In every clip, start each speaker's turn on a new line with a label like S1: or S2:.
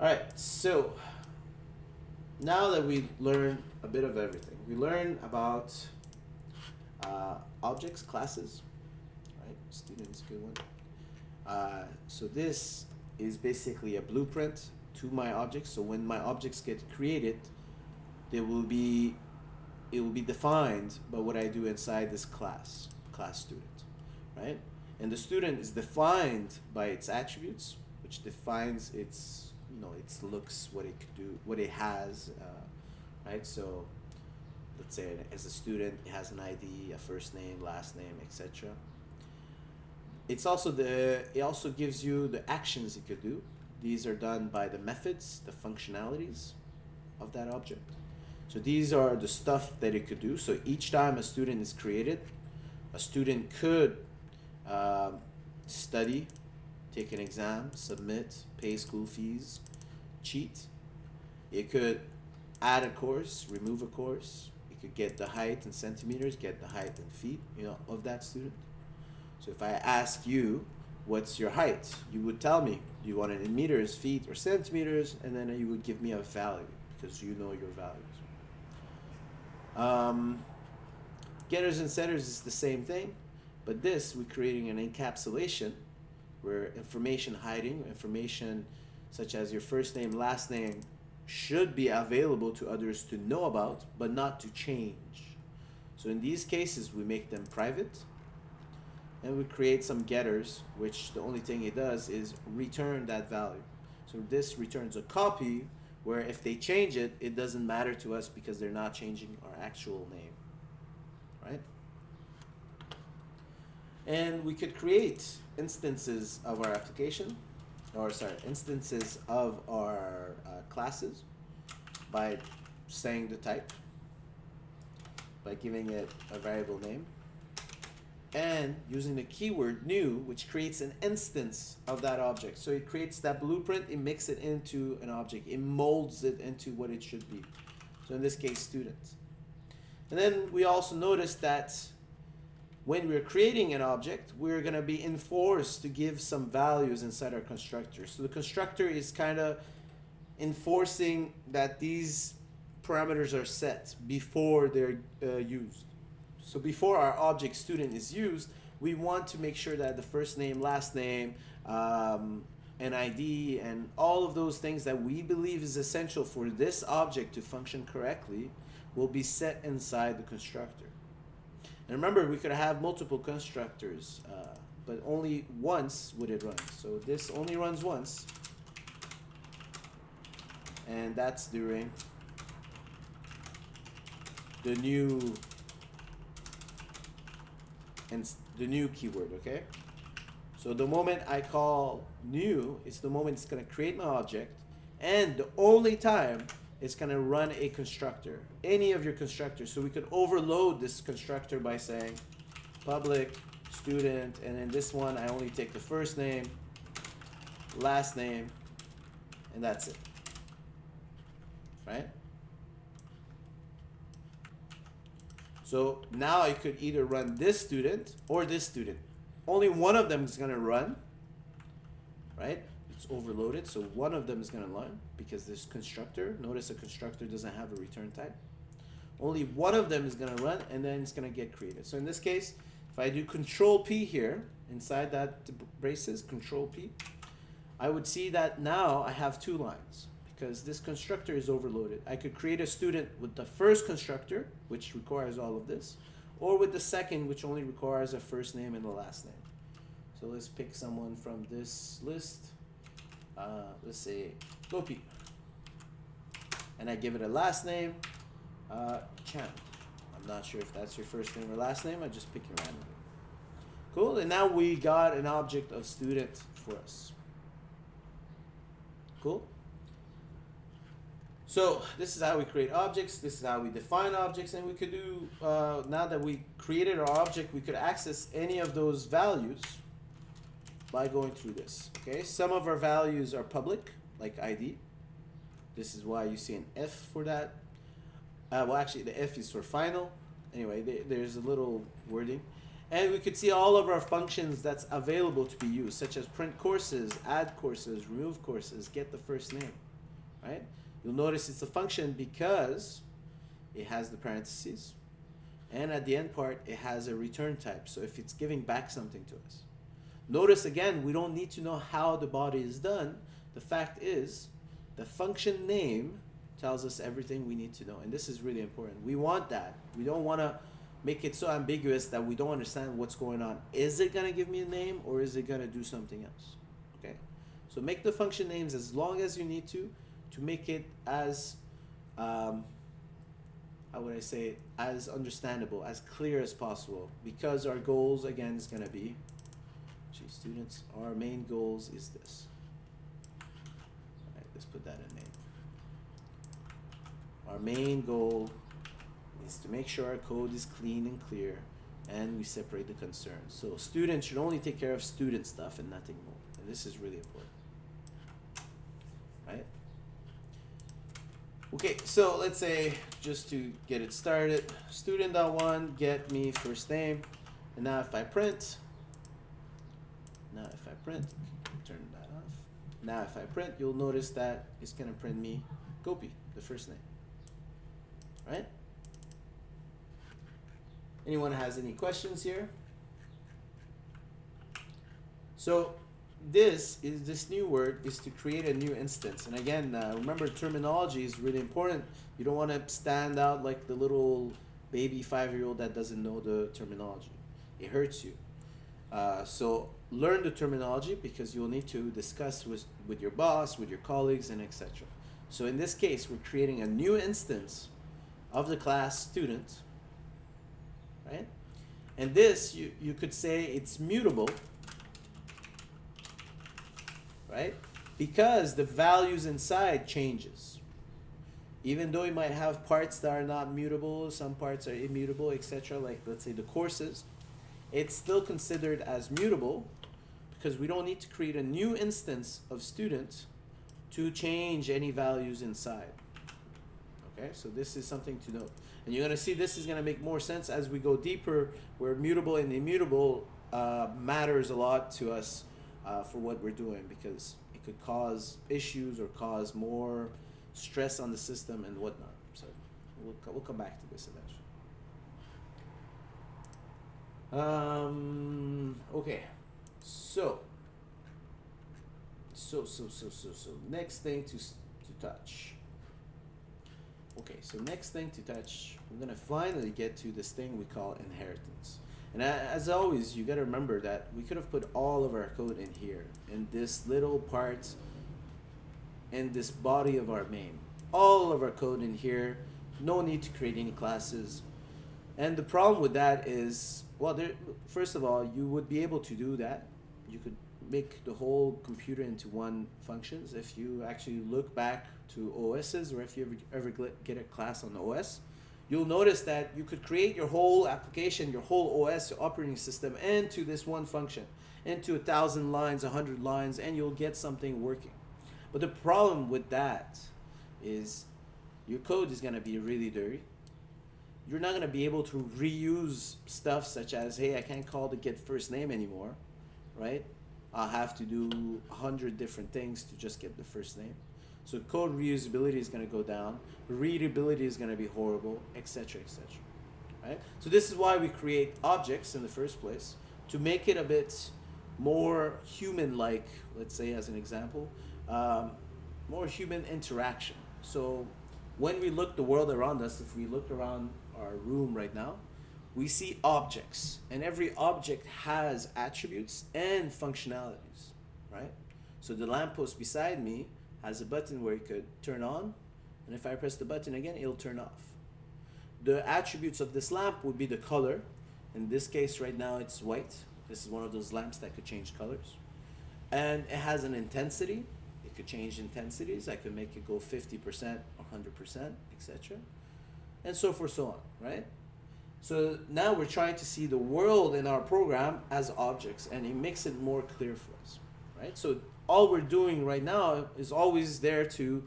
S1: All right, so now that we learn a bit of everything, we learn about objects, classes, right? Students, good one. So this is basically a blueprint to my objects. So when my objects get created, they will be it will be defined by what I do inside this class student, right? And the student is defined by its attributes, which defines its looks, what it could do, what it has, right? So let's say as a student, it has an ID, a first name, last name, etc. It also gives you the actions it could do. These are done by the methods, the functionalities of that object. So these are the stuff that it could do. So each time a student is created, a student could study, take an exam, submit, pay school fees, cheat. It could add a course, remove a course. It could get the height in centimeters, get the height in feet, of that student. So if I ask you, what's your height? You would tell me, do you want it in meters, feet, or centimeters? And then you would give me a value because you know your values. Getters and setters is the same thing, but this, we're creating an encapsulation where information hiding, information such as your first name, last name, should be available to others to know about, but not to change. So in these cases, we make them private, and we create some getters, which the only thing it does is return that value. So this returns a copy, where if they change it, it doesn't matter to us because they're not changing our actual name, right? And we could create instances of our application, instances of our classes by saying the type, by giving it a variable name, and using the keyword new, which creates an instance of that object. So it creates that blueprint, it makes it into an object, it molds it into what it should be. So in this case, student. And then we also notice that when we're creating an object, we're going to be enforced to give some values inside our constructor. So the constructor is kind of enforcing that these parameters are set before they're used. So before our object student is used, we want to make sure that the first name, last name, an ID, and all of those things that we believe is essential for this object to function correctly will be set inside the constructor. And remember, we could have multiple constructors, but only once would it run. So this only runs once, and that's during the new keyword, okay? So the moment I call new, it's the moment it's gonna create my object, and the only time it's gonna run a constructor, any of your constructors. So we could overload this constructor by saying public student, and then this one I only take the first name, last name, and that's it, right? So now I could either run this student or this student. Only one of them is gonna run, right? It's overloaded, so one of them is gonna run because this constructor, notice a constructor doesn't have a return type. Only one of them is gonna run, and then it's gonna get created. So in this case, if I do Control P here, inside that braces, Control P, I would see that now I have two lines because this constructor is overloaded. I could create a student with the first constructor, which requires all of this, or with the second, which only requires a first name and a last name. So let's pick someone from this list. Let's say Gopi. And I give it a last name, Chan. I'm not sure if that's your first name or last name, I just pick it randomly. Cool, and now we got an object of student for us. Cool? So this is how we create objects, this is how we define objects, and we could do, now that we created our object, we could access any of those values by going through this, okay? Some of our values are public, like ID. This is why you see an F for that. Well, actually, the F is for final. Anyway, there's a little wording. And we could see all of our functions that's available to be used, such as print courses, add courses, remove courses, get the first name. right? You'll notice it's a function because it has the parentheses, and at the end part, it has a return type. So if it's giving back something to us. Notice again, we don't need to know how the body is done. The fact is, the function name tells us everything we need to know. And this is really important. We want that. We don't want to make it so ambiguous that we don't understand what's going on. Is it going to give me a name, or is it going to do something else? Okay? So make the function names as long as you need to make it as, how would I say it, as understandable, as clear as possible. Because our goals, again, is going to be, students, our main goals is this. All right, let's put that in name. Our main goal is to make sure our code is clean and clear, and we separate the concerns. So students should only take care of student stuff and nothing more. And this is really important. Right? Okay, so let's say, just to get it started, student.1, get me first name. And now if I print, turn that off. Now if I print, you'll notice that it's going to print me Gopi, the first name. Right? Anyone has any questions here? So this new word is to create a new instance. And again, remember, terminology is really important. You don't want to stand out like the little baby 5-year-old that doesn't know the terminology. It hurts you. So learn the terminology, because you'll need to discuss with your boss, with your colleagues, and etc. So in this case, we're creating a new instance of the class student, right? And this, you could say it's mutable, right? Because the values inside changes. Even though you might have parts that are not mutable, some parts are immutable, etc. Like, let's say the courses, it's still considered as mutable, because we don't need to create a new instance of student to change any values inside. Okay, so this is something to note. And you're going to see this is going to make more sense as we go deeper, where mutable and immutable matters a lot to us for what we're doing, because it could cause issues or cause more stress on the system and whatnot. So we'll come back to this eventually. Okay, so next thing to touch. Okay, so next thing to touch, we're gonna finally get to this thing we call inheritance. And as always, you gotta remember that we could have put all of our code in here, in this little part, in this body of our main. All of our code in here, no need to create any classes. And the problem with that is, well, first of all, you would be able to do that. You could make the whole computer into one functions. If you actually look back to OSs, or if you ever get a class on OS, you'll notice that you could create your whole application, your whole OS, your operating system, into this one function, into 1,000 lines, 100 lines, and you'll get something working. But the problem with that is your code is going to be really dirty. You're not going to be able to reuse stuff such as, hey, I can't call the get first name anymore, right? I'll have to do 100 different things to just get the first name. So code reusability is going to go down, readability is going to be horrible, etc., etc. Right? So this is why we create objects in the first place, to make it a bit more human-like, let's say as an example, more human interaction. So when we look the world around us, if we look around our room right now, we see objects, and every object has attributes and functionalities, right? So the lamppost beside me has a button where it could turn on, and if I press the button again, it'll turn off. The attributes of this lamp would be the color. In this case right now, it's white. This is one of those lamps that could change colors. And it has an intensity. It could change intensities. I could make it go 50%, 100%, etc. And so forth, so on, right? So now we're trying to see the world in our program as objects, and it makes it more clear for us, right? So all we're doing right now is always there to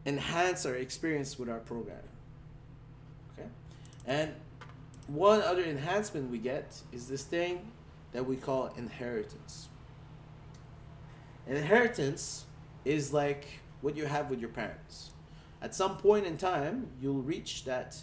S1: enhance our experience with our program, okay? And one other enhancement we get is this thing that we call inheritance. Inheritance is like what you have with your parents. At some point in time, you'll reach that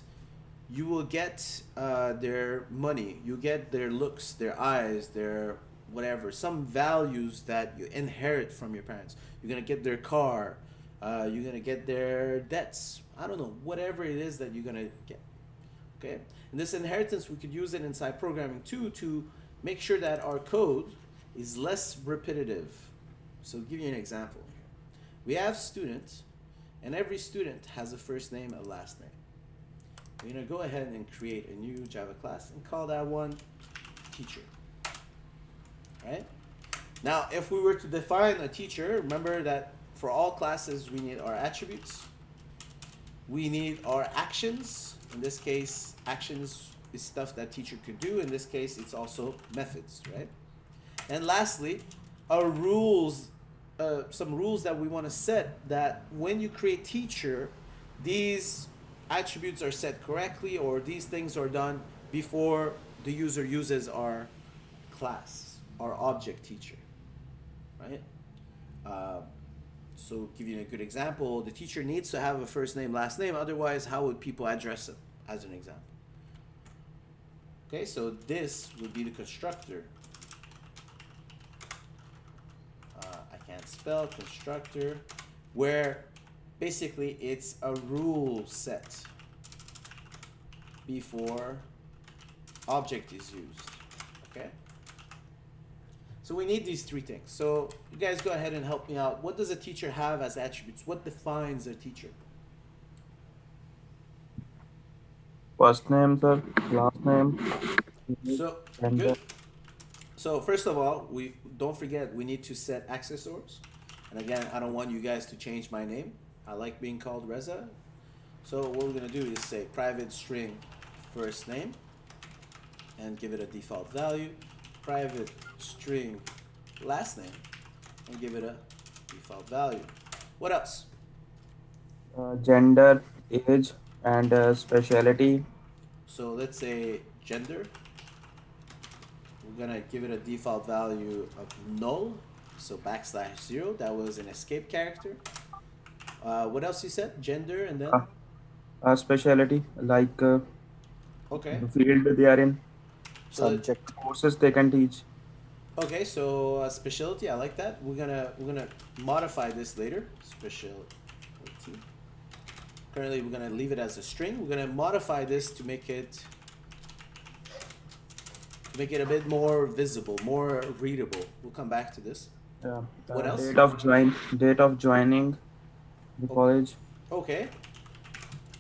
S1: you will get their money, you get their looks, their eyes, their whatever, some values that you inherit from your parents. You're gonna get their car, you're gonna get their debts. I don't know, whatever it is that you're gonna get. Okay, and this inheritance we could use it inside programming too to make sure that our code is less repetitive. So I'll give you an example here. We have students, and every student has a first name, a last name. We're gonna go ahead and create a new Java class and call that one teacher. Right? Now, if we were to define a teacher, remember that for all classes we need our attributes, we need our actions. In this case, actions is stuff that teacher could do. In this case, it's also methods, right? And lastly, our rules, some rules that we want to set that when you create teacher, these attributes are set correctly, or these things are done before the user uses our class, our object teacher, right? So give you a good example, the teacher needs to have a first name, last name, otherwise how would people address it, as an example? Okay, so this would be the constructor. I can't spell constructor, where basically it's a rule set before object is used. Okay? So we need these three things. So you guys go ahead and help me out. What does a teacher have as attributes? What defines a teacher?
S2: First name, sir. Last name.
S1: So
S2: And
S1: good. So first of all, we don't forget we need to set accessors. And again, I don't want you guys to change my name. I like being called Reza. So what we're gonna do is say private string first name and give it a default value. Private string last name and give it a default value. What else?
S2: gender, age, and specialty.
S1: So let's say gender. We're gonna give it a default value of null. So \0. That was an escape character. What else you said? Gender and then?
S2: Specialty, like
S1: Okay.
S2: the field they are in,
S1: So
S2: subject courses they can teach.
S1: okay, so specialty, I like that. We're gonna modify this later. Specialty. Currently, we're gonna leave it as a string. We're gonna modify this to make it a bit more visible, more readable. We'll come back to this.
S2: Yeah.
S1: What else?
S2: Date of joining the
S1: O-
S2: college.
S1: Okay.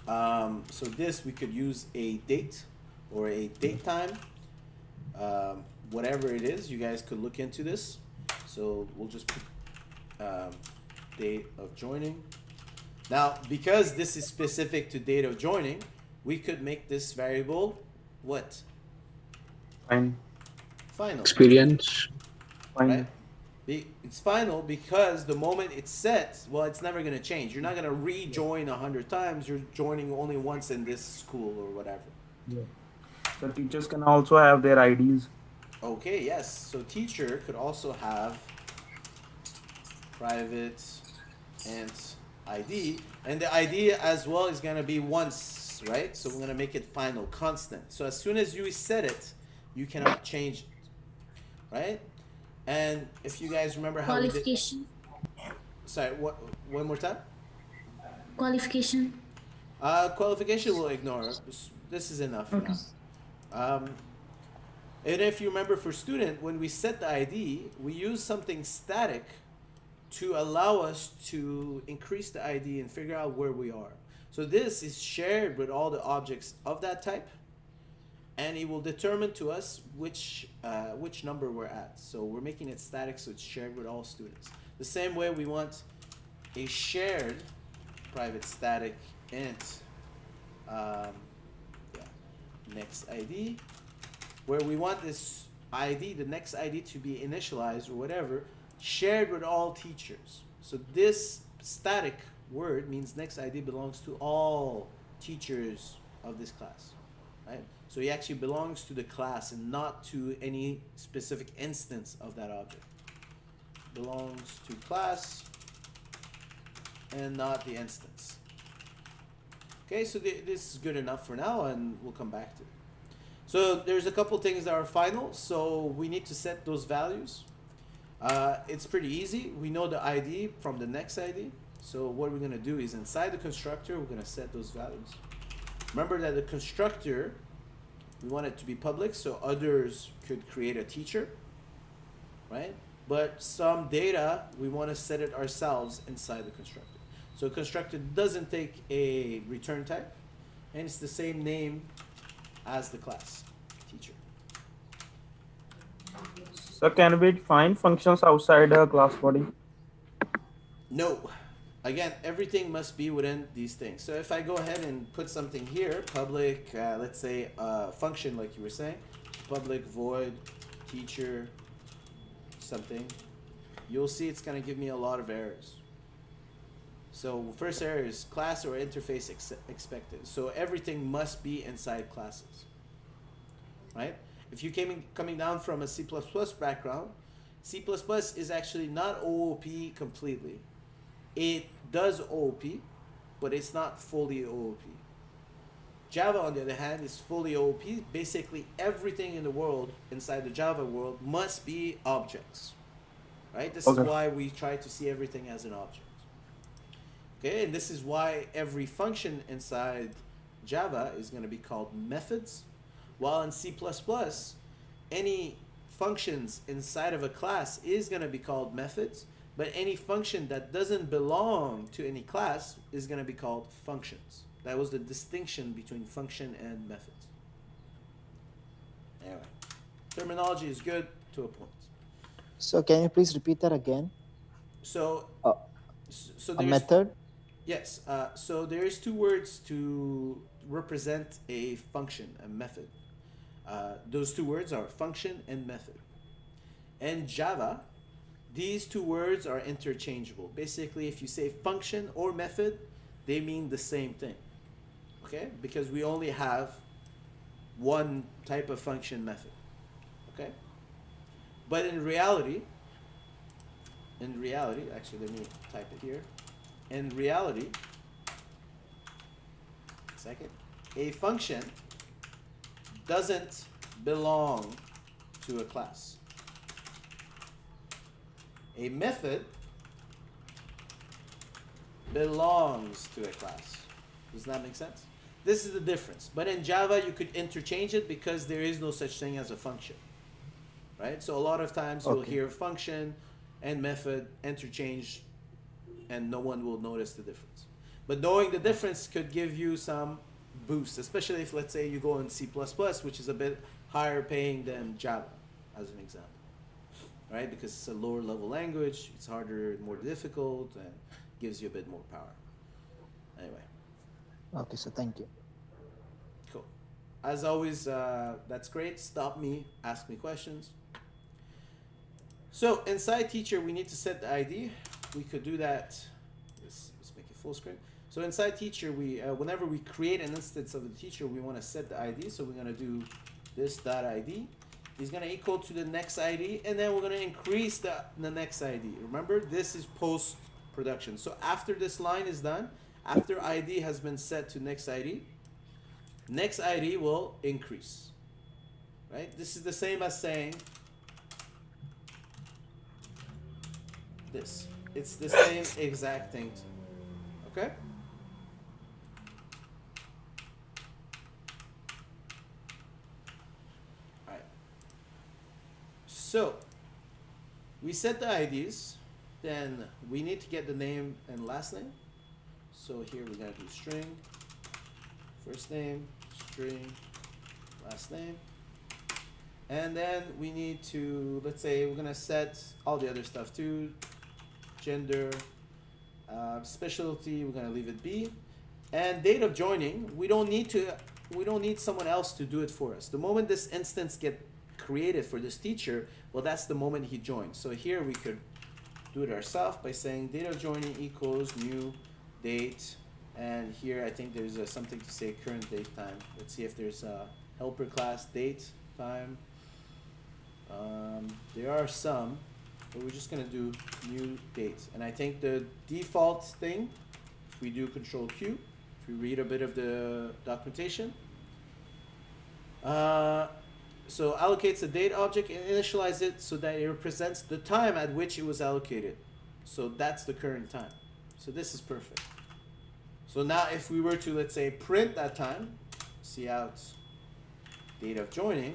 S1: So this we could use a date or a date time. Whatever it is, you guys could look into this. So we'll just put date of joining. Now, because this is specific to date of joining, we could make this variable what?
S2: Fine.
S1: Final,
S3: Experience.
S2: Fine.
S1: right? It's final because the moment it's set, well, it's never going to change. You're not going to rejoin 100 times. You're joining only once in this school or whatever.
S2: Yeah. So teachers can also have their IDs.
S1: Okay, yes. So teacher could also have private and ID. And the ID as well is going to be once, right? So we're going to make it final, constant. So as soon as you set it, you cannot change it, right? And if you guys remember how we did...
S4: Qualification.
S1: Sorry, what? One more time?
S4: Qualification.
S1: Qualification we'll ignore. This is enough for
S4: Okay.
S1: now. And if you remember for student, when we set the ID, we use something static to allow us to increase the ID and figure out where we are. So this is shared with all the objects of that type, and it will determine to us which number we're at. So we're making it static, so it's shared with all students. The same way we want a shared private static int next ID, where we want this ID, the next ID, to be initialized or whatever, shared with all teachers. So this static word means next ID belongs to all teachers of this class, right? So it actually belongs to the class and not to any specific instance of that object. Belongs to class and not the instance. Okay, so this is good enough for now, and we'll come back to it. So there's a couple things that are final, so we need to set those values. It's pretty easy. We know the ID from the next ID. So what we're going to do is inside the constructor, we're going to set those values. Remember that the constructor, we want it to be public so others could create a teacher, right? But some data, we want to set it ourselves inside the constructor. So constructor doesn't take a return type, and it's the same name as the class, teacher.
S2: So can we define functions outside a class body?
S1: No. Again, everything must be within these things. So if I go ahead and put something here, public, let's say function like you were saying, public void teacher something, you'll see it's going to give me a lot of errors. So first error is class or interface expected. So everything must be inside classes, right? If you coming down from a C++ background, C++ is actually not OOP completely. It does OOP, but it's not fully OOP. Java, on the other hand, is fully OOP. Basically, everything in the world, inside the Java world, must be objects, right? This is why we try to see everything as an object. Okay, and this is why every function inside Java is going to be called methods, while in C++, any functions inside of a class is going to be called methods, but any function that doesn't belong to any class is going to be called functions. That was the distinction between function and methods. Anyway, terminology is good to a point.
S3: So can you please repeat that again?
S1: So,
S3: a method?
S1: Yes. So there's two words to represent a function, a method. Those two words are function and method. In Java, these two words are interchangeable. Basically, if you say function or method, they mean the same thing. Okay? Because we only have one type of function method. Okay? But in reality, actually let me type it here. In reality, a function doesn't belong to a class. A method belongs to a class. Does that make sense? This is the difference. But in Java, you could interchange it because there is no such thing as a function. Right? So a lot of times you'll hear function and method interchange and no one will notice the difference. But knowing the difference could give you some boost, especially if, let's say, you go in C++, which is a bit higher paying than Java, as an example. Right? Because it's a lower level language, it's harder, more difficult, and gives you a bit more power. Anyway.
S3: Okay, so thank you.
S1: Cool. As always, that's great. Stop me, ask me questions. So inside teacher, we need to set the ID. We could do that. Let's make it full screen. So inside teacher, we whenever we create an instance of the teacher, we want to set the ID. So we're going to do this .id is going to equal to the next ID, and then we're going to increase the next ID. Remember, this is post-production. So after this line is done, after ID has been set to next ID will increase. Right? This is the same as saying this. It's the same exact thing. Okay? Alright. So, we set the IDs, then we need to get the name and last name. So here we're going to do string, first name, string, last name. And then we need to, let's say we're going to set all the other stuff too. Gender, specialty, we're going to leave it B. And date of joining, we don't need someone else to do it for us. The moment this instance get created for this teacher, well, that's the moment he joins. So here we could do it ourselves by saying date of joining equals new date. And here I think there's something to say current date time. Let's see if there's a helper class date time. There are some. but we're just gonna do new date. And I think the default thing, if we do Control Q, if we read a bit of the documentation, so allocates the date object and initialize it so that it represents the time at which it was allocated. So that's the current time. So this is perfect. So now if we were to, let's say, print that time, see out date of joining,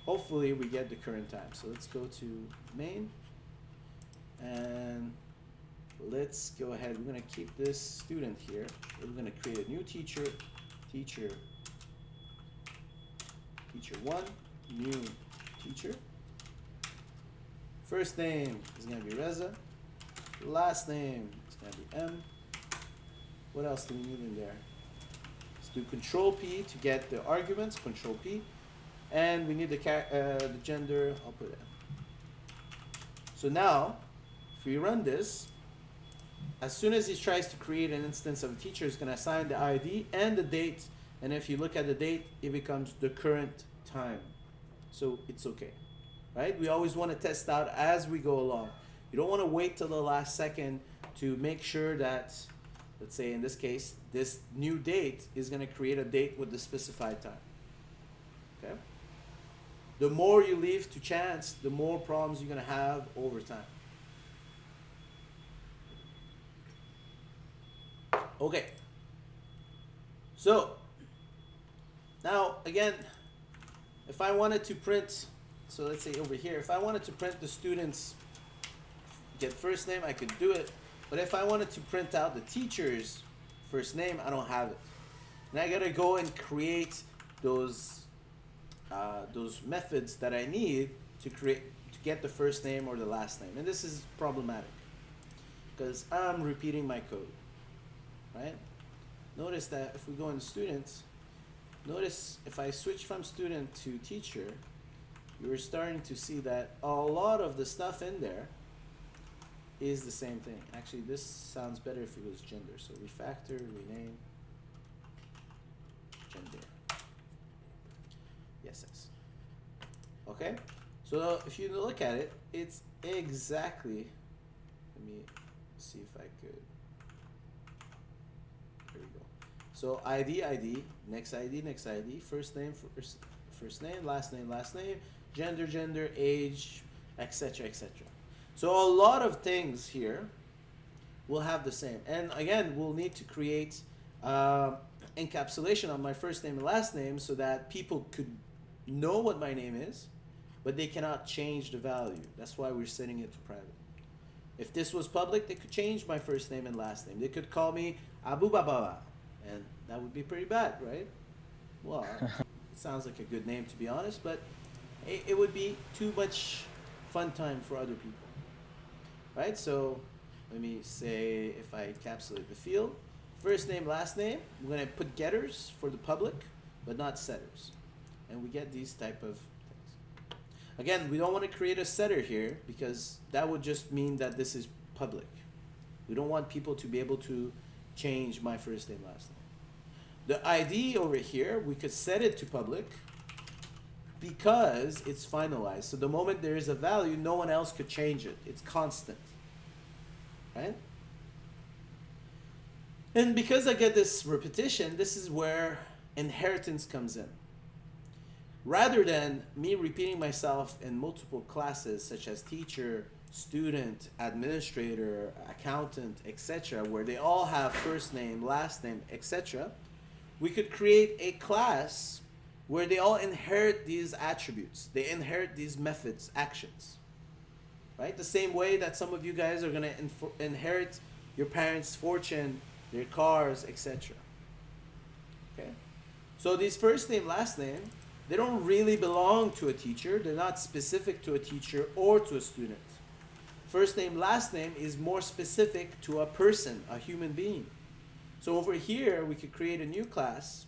S1: hopefully we get the current time. So let's go to main and let's go ahead. We're gonna keep this student here. We're gonna create a new teacher, teacher 1, new teacher. First name is gonna be Reza. Last name is gonna be M. What else do we need in there? Let's do Control P to get the arguments, Control P. And we need the gender, I'll put it. So now, if we run this, as soon as he tries to create an instance of a teacher, it's gonna assign the ID and the date. And if you look at the date, it becomes the current time. So it's okay, right? We always want to test out as we go along. You don't want to wait till the last second to make sure that, let's say in this case, this new date is going to create a date with the specified time. Okay? The more you leave to chance, the more problems you're going to have over time. Okay. So, now again, if I wanted to print, so let's say over here, if I wanted to print the students get first name, I could do it. But if I wanted to print out the teacher's first name, I don't have it. And I gotta go and create those methods that I need to get the first name or the last name. And this is problematic because I'm repeating my code, right? Notice that if we go into students, notice if I switch from student to teacher, you're starting to see that a lot of the stuff in there is the same thing. Actually, this sounds better if it was gender. So refactor, rename, gender. Yes. Okay? So if you look at it, it's exactly, let me see if I could. There we go. So ID, next ID, first name, first name, last name, gender, age, etc., etc. So a lot of things here will have the same. And again, we'll need to create encapsulation on my first name and last name so that people could know what my name is, but they cannot change the value. That's why we're setting it to private. If this was public, they could change my first name and last name. They could call me Abu Baba, and that would be pretty bad, right? Well, it sounds like a good name to be honest, but it would be too much fun time for other people. Right, so let me say if I encapsulate the field, first name, last name, we're going to put getters for the public, but not setters. And we get these type of things. Again, we don't want to create a setter here because that would just mean that this is public. We don't want people to be able to change my first name, last name. The ID over here, we could set it to public because it's finalized. So the moment there is a value, no one else could change it. It's constant, right? And because I get this repetition, this is where inheritance comes in. Rather than me repeating myself in multiple classes such as teacher, student, administrator, accountant, etc., where they all have first name, last name, etc., we could create a class where they all inherit these attributes. They inherit these methods, actions. Right? The same way that some of you guys are going to inherit your parents' fortune, their cars, etc. Okay? So these first name, last name, they don't really belong to a teacher. They're not specific to a teacher or to a student. First name, last name is more specific to a person, a human being. So over here, we could create a new class,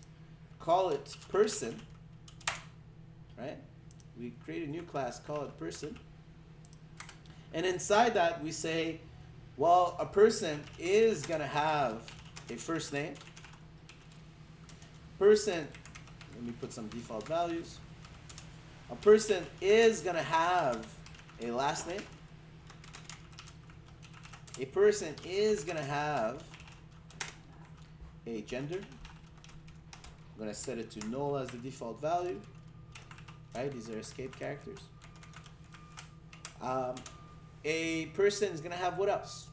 S1: call it person, right? We create a new class, call it person. And inside that, we say, well, a person is going to have a first name. Person, let me put some default values. A person is going to have a last name. A person is going to have a gender. I'm going to set it to null as the default value. Right? These are escape characters. A person is going to have what else?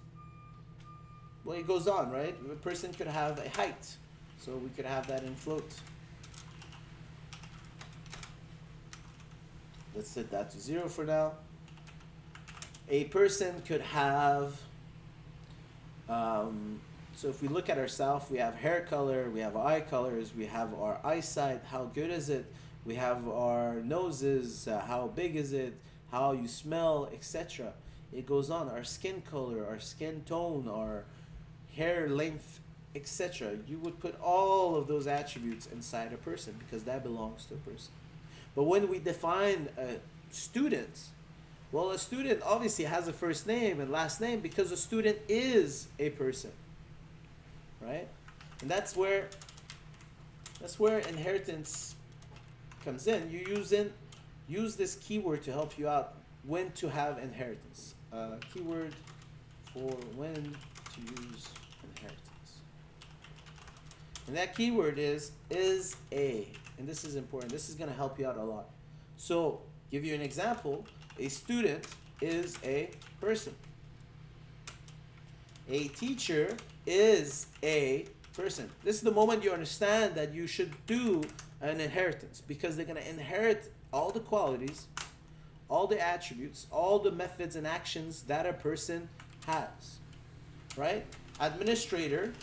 S1: Well, it goes on, right? A person could have a height. So we could have that in float. Let's set that to 0 for now. A person could have, so if we look at ourselves, we have hair color, we have eye colors, we have our eyesight, how good is it? We have our noses, how big is it? How you smell, etc. It goes on. Our skin color, our skin tone, our hair length, etc. You would put all of those attributes inside a person because that belongs to a person. But when we define a student, well, a student obviously has a first name and last name because a student is a person, right? And that's where inheritance comes in. You use this keyword to help you out when to have inheritance. Keyword for when to use inheritance. And that keyword is a. And this is important. This is going to help you out a lot. So, give you an example. A student is a person. A teacher is a person. This is the moment you understand that you should do an inheritance because they're going to inherit all the qualities, all the attributes, all the methods and actions that a person has. Right? Administrator,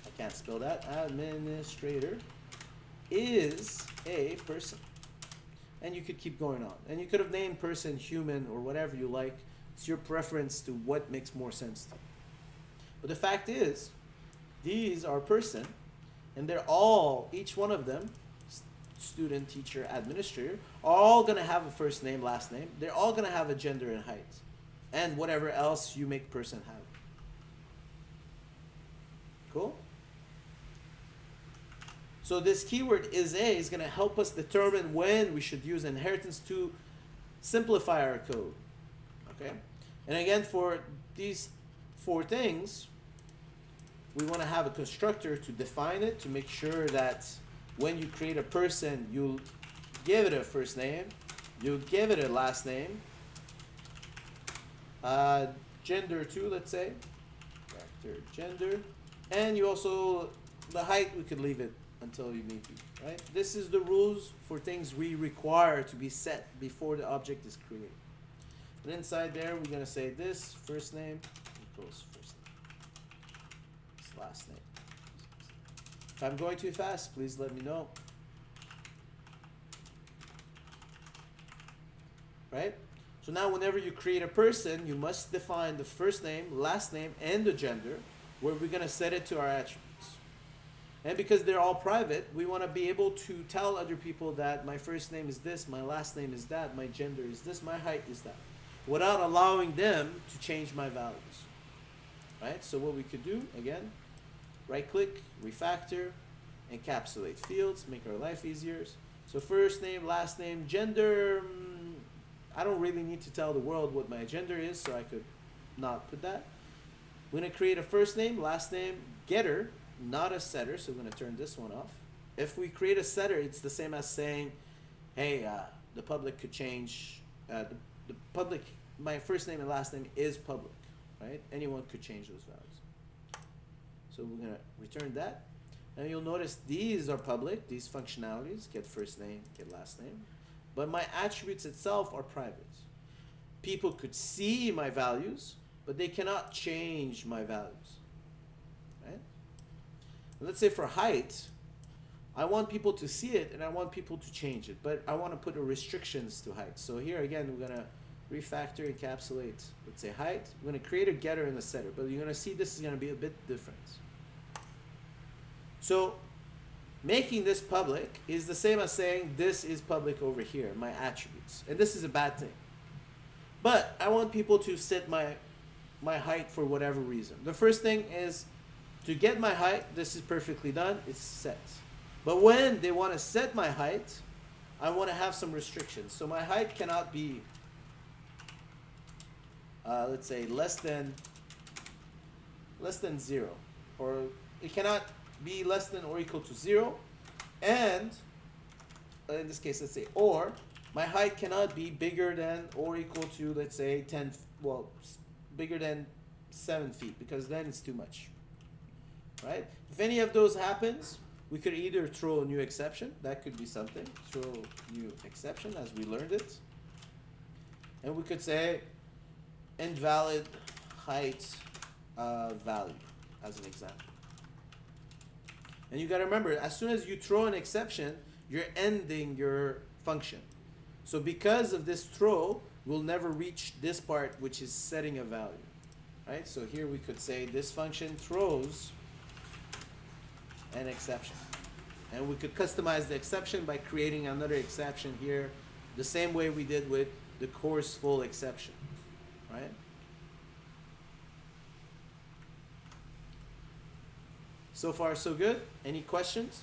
S1: I can't spell that, administrator is a person. And you could keep going on. And you could have named person human or whatever you like. It's your preference to what makes more sense to you. But the fact is, these are person, and they're all, each one of them, student, teacher, administrator, are all going to have a first name, last name. They're all going to have a gender and height. And whatever else you make person have. Cool? So this keyword is going to help us determine when we should use inheritance to simplify our code. Okay? And again, for these 4 things, we want to have a constructor to define it, to make sure that when you create a person, you'll give it a first name, you'll give it a last name, gender too, let's say, character, gender, and you also, the height, we could leave it until you need to, right? This is the rules for things we require to be set before the object is created. And inside there, we're going to say this first name equals first name. This last name. If I'm going too fast, please let me know. Right? So now whenever you create a person, you must define the first name, last name, and the gender, where we're going to set it to our attributes. And because they're all private, we want to be able to tell other people that my first name is this, my last name is that, my gender is this, my height is that, without allowing them to change my values. Right? So what we could do, again, right click, refactor, encapsulate fields, make our life easier. So first name, last name, gender, I don't really need to tell the world what my gender is, so I could not put that. We're going to create a first name, last name, getter, not a setter, so we're going to turn this one off. If we create a setter, it's the same as saying, hey, the public could change, the public, my first name and last name is public, right? Anyone could change those values. So we're going to return that. And you'll notice these are public, these functionalities, get first name, get last name. But my attributes itself are private. People could see my values, but they cannot change my values. Right? Let's say for height, I want people to see it and I want people to change it, but I want to put restrictions to height. So here again, we're going to refactor, encapsulate, let's say height. We're going to create a getter and a setter, but you're going to see this is going to be a bit different. So making this public is the same as saying this is public over here, my attributes. And this is a bad thing. But I want people to set my height for whatever reason. The first thing is to get my height, this is perfectly done, it's set. But when they want to set my height, I want to have some restrictions. So my height cannot be, let's say, less than less than 0, or it cannot be less than or equal to 0, and in this case, let's say, or my height cannot be bigger than or equal to, let's say, 10, well, bigger than 7 feet, because then it's too much, right? If any of those happens, we could either throw a new exception, that could be something, throw new exception as we learned it, and we could say invalid height value as an example. And you got to remember, as soon as you throw an exception, you're ending your function. So because of this throw, we'll never reach this part, which is setting a value, right? So here we could say this function throws an exception. And we could customize the exception by creating another exception here, the same way we did with the course full exception, right? So far, so good. Any questions?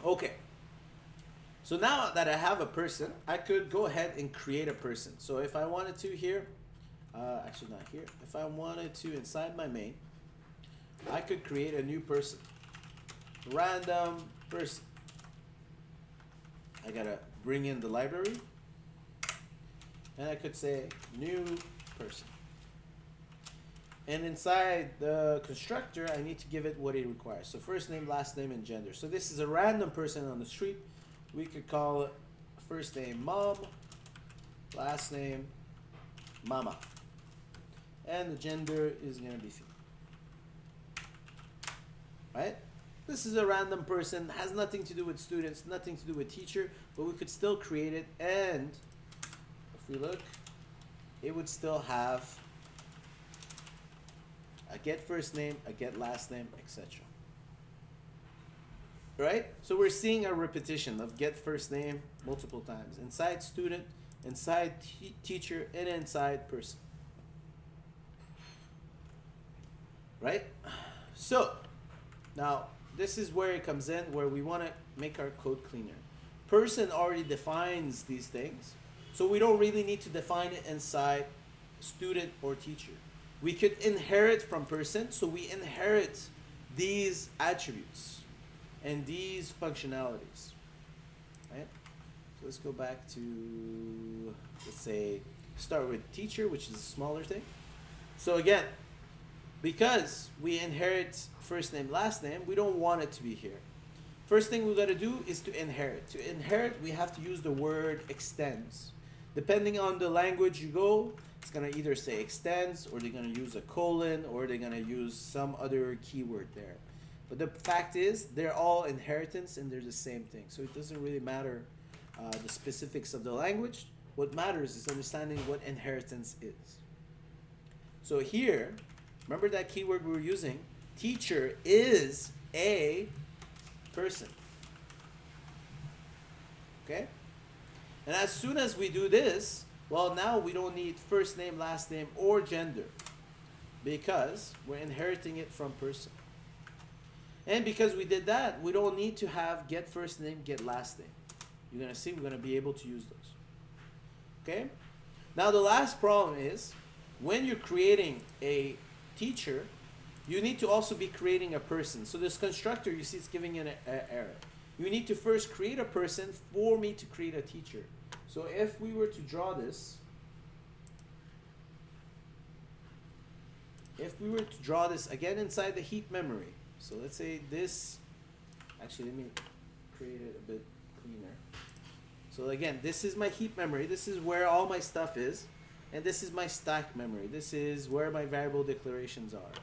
S1: Okay. So now that I have a person, I could go ahead and create a person. So if I wanted to here, actually not here, if I wanted to inside my main, I could create a new person. Random person. I gotta bring in the library, and I could say new person. And inside the constructor, I need to give it what it requires. So first name, last name, and gender. So this is a random person on the street. We could call it first name mom, last name mama, and the gender is gonna be female. Right? This is a random person, has nothing to do with students, nothing to do with teacher, but we could still create it, and if we look, it would still have a get first name, a get last name, etc. Right? So we're seeing a repetition of get first name multiple times. Inside student, inside teacher, and inside person. Right? So, now, this is where it comes in, where we want to make our code cleaner. Person already defines these things, so we don't really need to define it inside student or teacher. We could inherit from person, so we inherit these attributes and these functionalities. Right? So let's go back to, let's say, start with teacher, which is a smaller thing. So again, because we inherit first name, last name, we don't want it to be here. First thing we got to do is to inherit. To inherit, we have to use the word extends. Depending on the language you go, it's going to either say extends, or they're going to use a colon, or they're going to use some other keyword there. But the fact is, they're all inheritance and they're the same thing. So it doesn't really matter the specifics of the language. What matters is understanding what inheritance is. So here, remember that keyword we were using? Teacher is a person. Okay? And as soon as we do this, well, now we don't need first name, last name, or gender, because we're inheriting it from person. And because we did that, we don't need to have get first name, get last name. You're going to see we're going to be able to use those. Okay? Now the last problem is, when you're creating a teacher, you need to also be creating a person. So this constructor, you see it's giving an error. You need to first create a person for me to create a teacher. So if we were to draw this, again inside the heap memory. So let's say this, actually let me create it a bit cleaner. So again, this is my heap memory. This is where all my stuff is. And this is my stack memory. This is where my variable declarations are.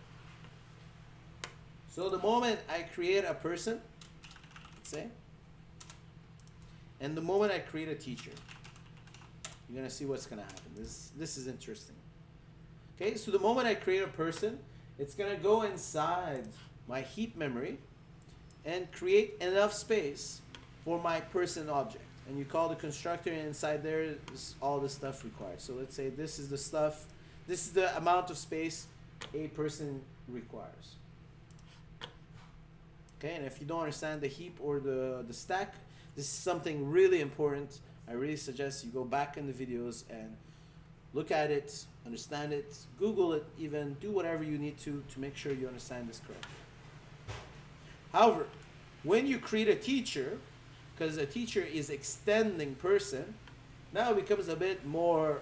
S1: So the moment I create a person, let's say, and the moment I create a teacher, you're going to see what's going to happen. This is interesting. Okay, so the moment I create a person, it's going to go inside my heap memory and create enough space for my person object. And you call the constructor, and inside there is all the stuff required. So let's say this is the stuff, this is the amount of space a person requires. Okay, and if you don't understand the heap or the stack, this is something really important. I I really suggest you go back in the videos and look at it, understand it, Google it even, do whatever you need to make sure you understand this correctly. However, when you create a teacher, because a teacher is extending person, now it becomes a bit more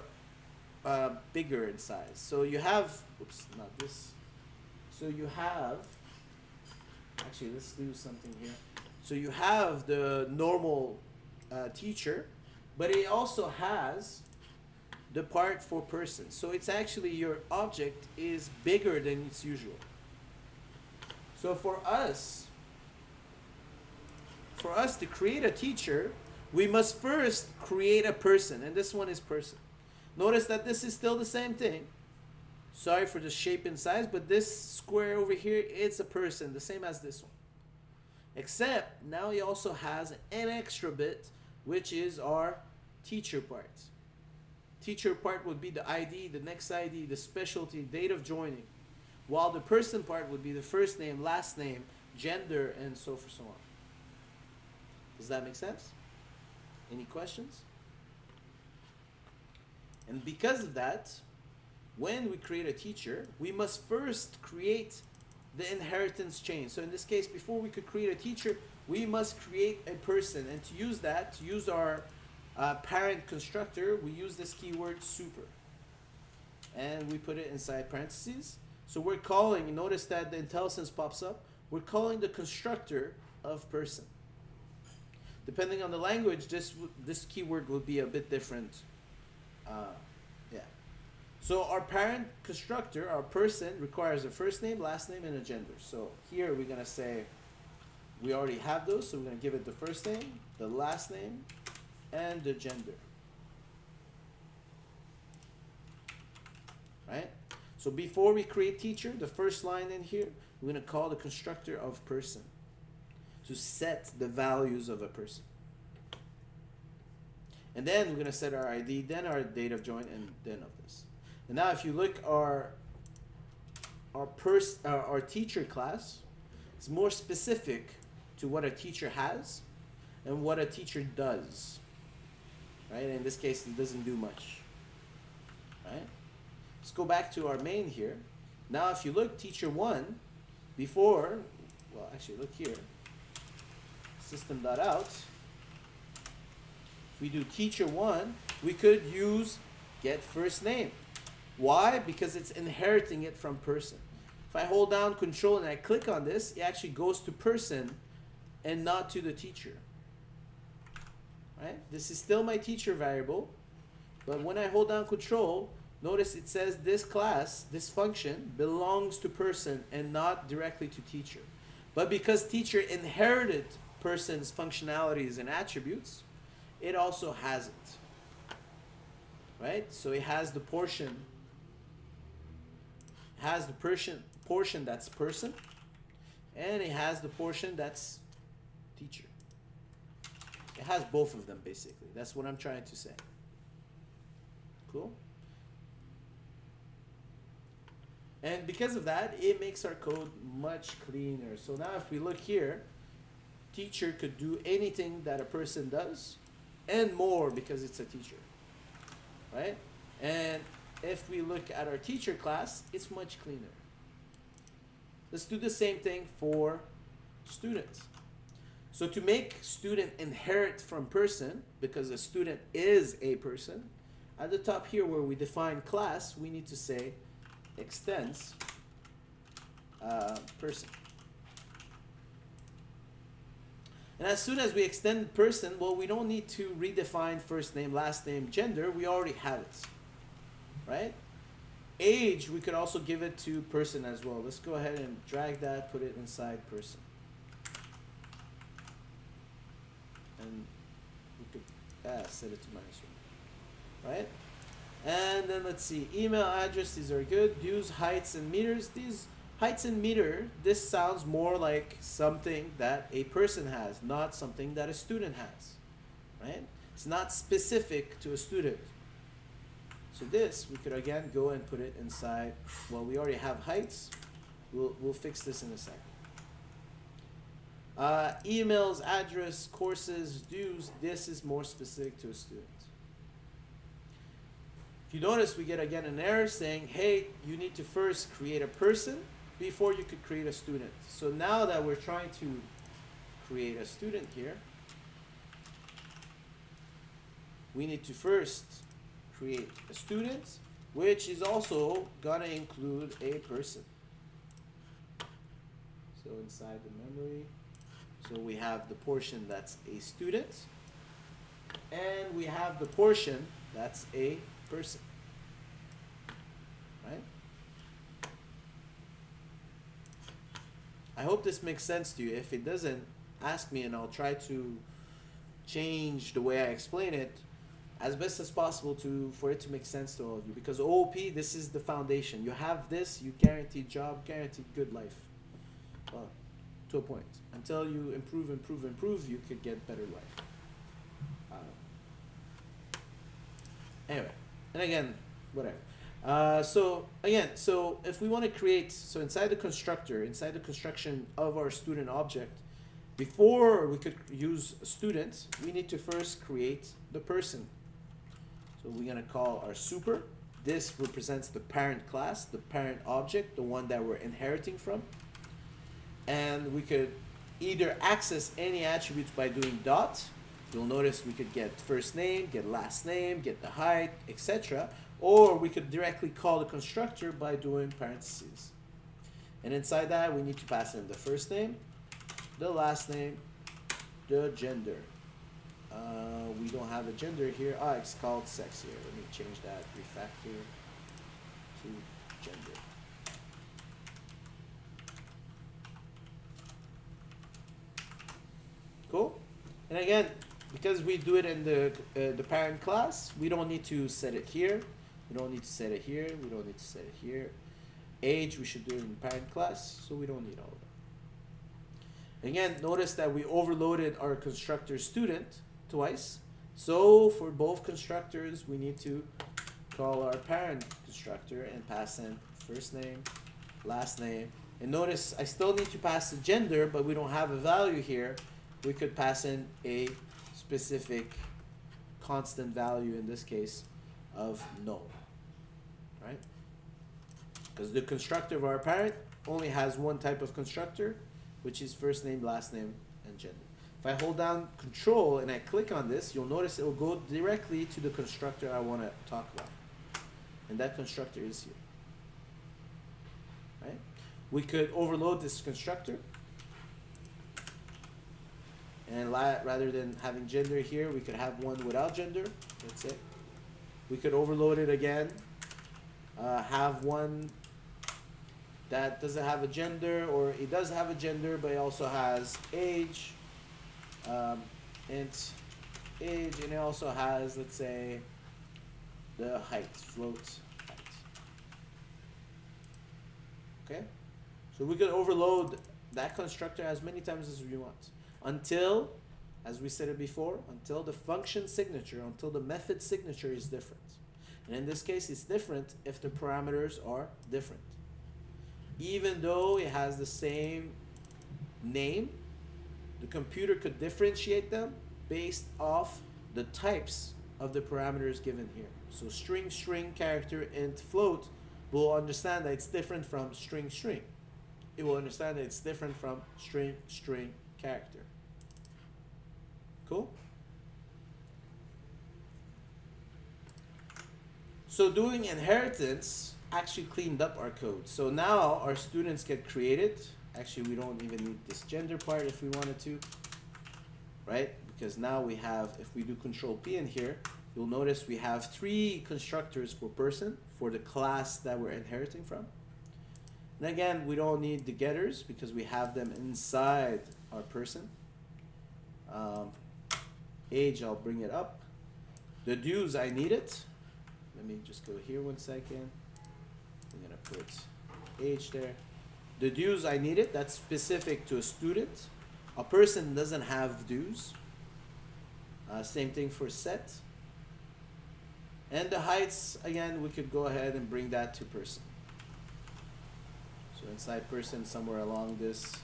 S1: bigger in size. So you have, oops, not this. So you have, actually let's do something here. So you have the normal teacher, but it also has the part for person. So it's actually your object is bigger than its usual. So for us to create a teacher, we must first create a person, and this one is person. Notice that this is still the same thing. Sorry for the shape and size, but this square over here, it's a person, the same as this one. Except now he also has an extra bit, which is our teacher part. Teacher part would be the ID, the next ID, the specialty, date of joining, while the person part would be the first name, last name, gender, and so forth, so on. Does that make sense? Any questions? And because of that, when we create a teacher, we must first create the inheritance chain. So in this case, before we could create a teacher, we must create a person. And to use that, to use our parent constructor, we use this keyword super. And we put it inside parentheses. So we're calling, notice that the IntelliSense pops up, we're calling the constructor of person. Depending on the language, this keyword will be a bit different. Yeah. So our parent constructor, our person, requires a first name, last name, and a gender. So here we're going to say we already have those, so we're going to give it the first name, the last name, and the gender. Right? So before we create teacher, the first line in here, we're going to call the constructor of person to set the values of a person. And then we're going to set our ID, then our date of join, and then of this. And now if you look our teacher class, it's more specific to what a teacher has and what a teacher does. Right? In this case, it doesn't do much. Right? Let's go back to our main here. Now if you look teacher 1, before, well actually look here, system.out, if we do teacher 1, we could use get first name. Why? Because it's inheriting it from person. If I hold down control and I click on this, it actually goes to person and not to the teacher. Right? This is still my teacher variable, but when I hold down control, notice it says this class, this function, belongs to person and not directly to teacher. But because teacher inherited person's functionalities and attributes, it also has it. Right? So it has the portion, portion that's person, and it has the portion that's teacher. It has both of them basically. That's what I'm trying to say. Cool? And because of that, it makes our code much cleaner. So now if we look here, teacher could do anything that a person does and more because it's a teacher. Right? And if we look at our teacher class, it's much cleaner. Let's do the same thing for students. So to make student inherit from person, because a student is a person, at the top here where we define class, we need to say extends person. And as soon as we extend person, well, we don't need to redefine first name, last name, gender. We already have it. Right? Age, we could also give it to person as well. Let's go ahead and drag that, put it inside person. And we could set it to -1. Right? And then let's see, email address, these are good. Dues, heights, and meters. These heights and meter, this sounds more like something that a person has, not something that a student has. Right? It's not specific to a student. So this, we could again go and put it inside. Well, we already have heights. We'll fix this in a second. Emails, address, courses, dues, this is more specific to a student. If you notice, we get again an error saying, hey, you need to first create a person before you could create a student. So now that we're trying to create a student here, we need to first create a student, which is also gonna include a person. So inside the memory, so we have the portion that's a student, and we have the portion that's a person, right? I hope this makes sense to you. If it doesn't, ask me and I'll try to change the way I explain it as best as possible for it to make sense to all of you. Because OOP, this is the foundation. You have this, you guaranteed job, guaranteed good life. Well, to a point. Until you improve, you could get better life. Anyway, and again, whatever. So if we want to create, so inside the constructor, inside the construction of our student object, before we could use student, we need to first create the person. So we're gonna call our super. This represents the parent class, the parent object, the one that we're inheriting from. And we could either access any attributes by doing dot. You'll notice we could get first name, get last name, get the height, etc. Or we could directly call the constructor by doing parentheses. And inside that, we need to pass in the first name, the last name, the gender. We don't have a gender here. It's called sex here. Let me change that refactor to gender. Cool. And again, because we do it in the parent class, we don't need to set it here. We don't need to set it here. We don't need to set it here. Age, we should do it in the parent class, so we don't need all of that. Again, notice that we overloaded our constructor student twice. So for both constructors, we need to call our parent constructor and pass in first name, last name. And notice I still need to pass the gender, but we don't have a value here. We could pass in a specific constant value, in this case, of no, right? Because the constructor of our parent only has one type of constructor, which is first name, last name, and gender. If I hold down control and I click on this, you'll notice it will go directly to the constructor I want to talk about. And that constructor is here, right? We could overload this constructor. And rather than having gender here, we could have one without gender. That's it. We could overload it again. Have one that doesn't have a gender, or it does have a gender, but it also has age, int age, and it also has, let's say, the height, float height. Okay? So we could overload that constructor as many times as we want. Until, as we said it before, until the function signature, until the method signature is different. And in this case, it's different if the parameters are different. Even though it has the same name, the computer could differentiate them based off the types of the parameters given here. So string, string, character, int, float will understand that it's different from string, string. It will understand that it's different from string, string, character. Cool? So doing inheritance actually cleaned up our code. So now our students get created. Actually, we don't even need this gender part if we wanted to, right? Because now we have, if we do Control P in here, you'll notice we have 3 constructors for person, for the class that we're inheriting from. And again, we don't need the getters because we have them inside our person. Age, I'll bring it up. The dues, I need it. Let me just go here 1 second. I'm gonna put age there. The dues, I need it. That's specific to a student. A person doesn't have dues. Same thing for set. And the heights, again, we could go ahead and bring that to person. So inside person, somewhere along this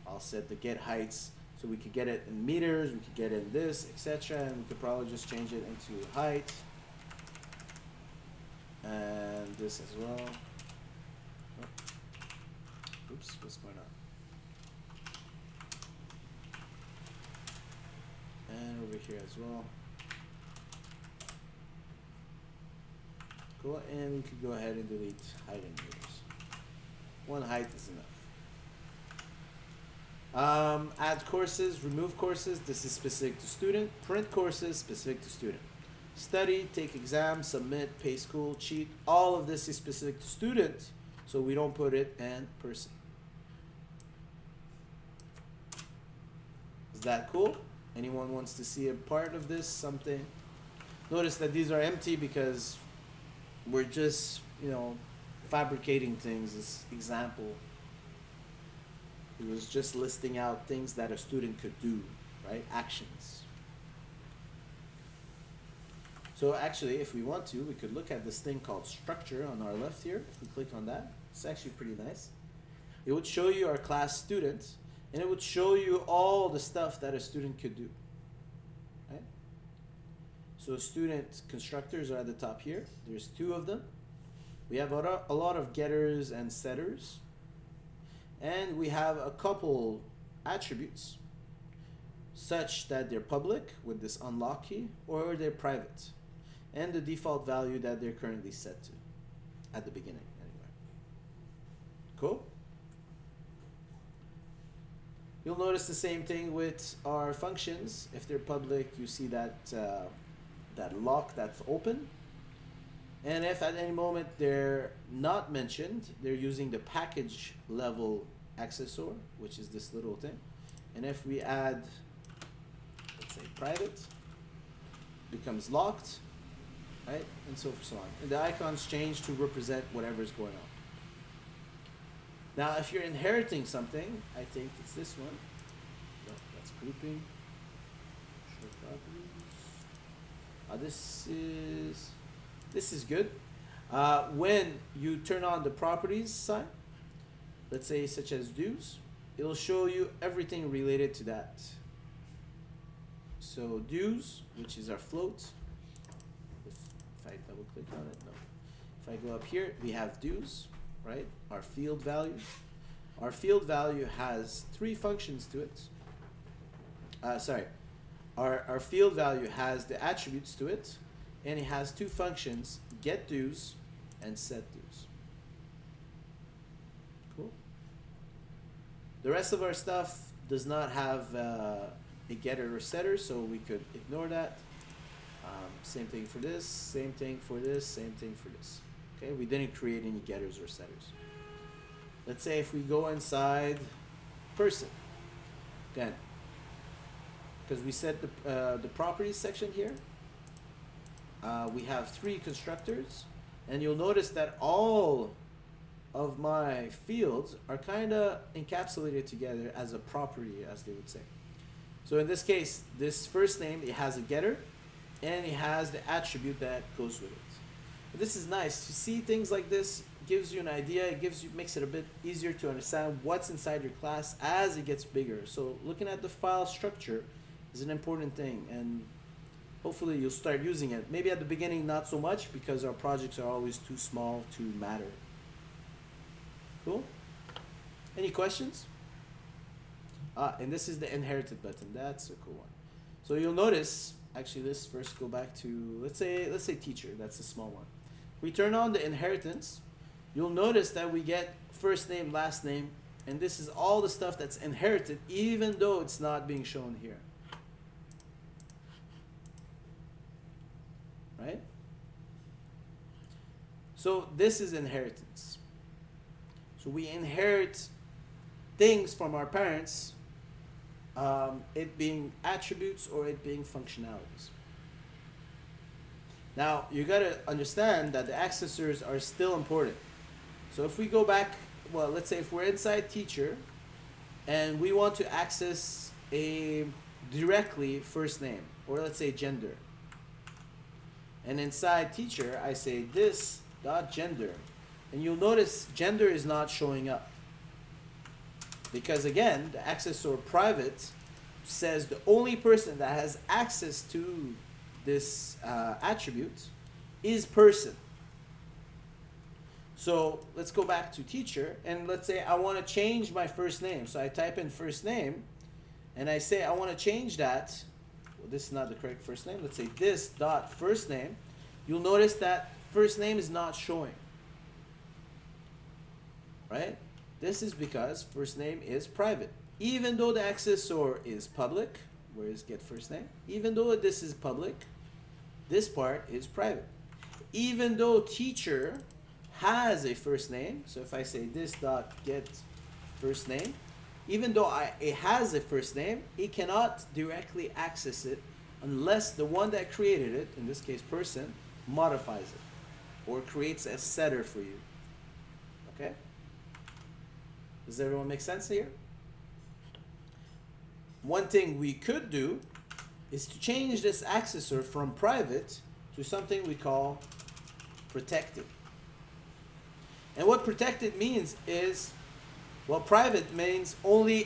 S1: I'll set the get heights so we could get it in meters, we could get it in this, etc. And we could probably just change it into height. And this as well. Oh. Oops, what's going on? And over here as well. Cool, and we could go ahead and delete height in meters. One height is enough. Add courses, remove courses. This is specific to student. Print courses, specific to student. Study, take exam, submit, pay school, cheat. All of this is specific to student, so we don't put it in person. Is that cool? Anyone wants to see a part of this, something? Notice that these are empty because we're just, fabricating things. This example, it was just listing out things that a student could do, right? Actions. So actually, if we want to, we could look at this thing called structure on our left here. If we click on that, it's actually pretty nice. It would show you our class students, and it would show you all the stuff that a student could do, right? So student constructors are at the top here. There's 2 of them. We have a lot of getters and setters. And we have a couple attributes such that they're public with this unlock key, or they're private. And the default value that they're currently set to at the beginning anyway. Cool? You'll notice the same thing with our functions. If they're public, you see that that lock that's open. And if at any moment they're not mentioned, they're using the package level accessor, which is this little thing. And if we add, let's say private, becomes locked, right? And so on. And the icons change to represent whatever's going on. Now, if you're inheriting something, I think it's this one. No, that's grouping. Show properties. This is good. When you turn on the properties sign, let's say such as dues, it'll show you everything related to that. So dues, which is our float. If I double click on it, no. If I go up here, we have dues, right? Our field values. Our field value has 3 functions to it. Our field value has the attributes to it, and it has 2 functions, get dues and set dues. Cool. The rest of our stuff does not have a getter or setter, so we could ignore that. Same thing for this, same thing for this, same thing for this. Okay, we didn't create any getters or setters. Let's say if we go inside person, again, because we set the properties section here, we have 3 constructors, and you'll notice that all of my fields are kind of encapsulated together as a property, as they would say. So in this case, this first name, it has a getter, and it has the attribute that goes with it. But this is nice to see things like this. Gives you an idea. It makes it a bit easier to understand what's inside your class as it gets bigger. So looking at the file structure is an important thing, and hopefully you'll start using it. Maybe at the beginning not so much, because our projects are always too small to matter. Cool? Any questions? And this is the inherited button. That's a cool one. So you'll notice, actually let's first go back to, let's say teacher. That's a small one. We turn on the inheritance. You'll notice that we get first name, last name, and this is all the stuff that's inherited, even though it's not being shown here. Right? So this is inheritance. So we inherit things from our parents, it being attributes or it being functionalities. Now, you got to understand that the accessors are still important. So if we go back, well, let's say if we're inside teacher and we want to access a directly first name, or let's say gender. And inside teacher, I say this dot gender, and you'll notice gender is not showing up. Because again, the accessor private says the only person that has access to this attribute is person. So let's go back to teacher, and let's say I want to change my first name. So I type in first name, and I say I want to change that. Well, this is not the correct first name. Let's say this dot first name. You'll notice that first name is not showing. Right? This is because first name is private. Even though the accessor is public, where is get first name? Even though this is public, this part is private. Even though teacher has a first name, so if I say this dot get first name, even though it has a first name, it cannot directly access it unless the one that created it, in this case person, modifies it or creates a setter for you. Okay? Does everyone make sense here? One thing we could do is to change this accessor from private to something we call protected. And what protected means is, well, private means only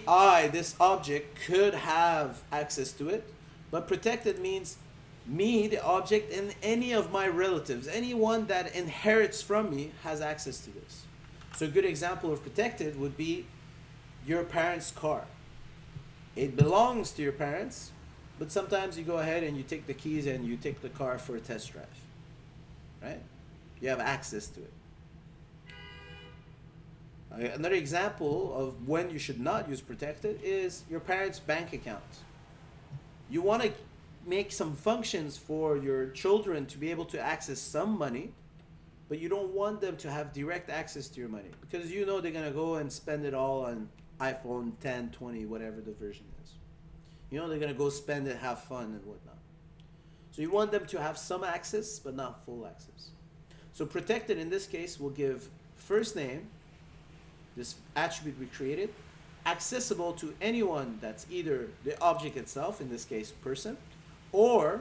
S1: this object, could have access to it. But protected means me, the object, and any of my relatives, anyone that inherits from me has access to this. So a good example of protected would be your parents' car. It belongs to your parents, but sometimes you go ahead and you take the keys and you take the car for a test drive. Right? You have access to it. Another example of when you should not use protected is your parents' bank account. You want to make some functions for your children to be able to access some money, but you don't want them to have direct access to your money because you know they're going to go and spend it all on iPhone 10, 20, whatever the version is. You know they're going to go spend it, have fun and whatnot. So you want them to have some access, but not full access. So protected in this case will give first name, this attribute we created, accessible to anyone that's either the object itself, in this case person, or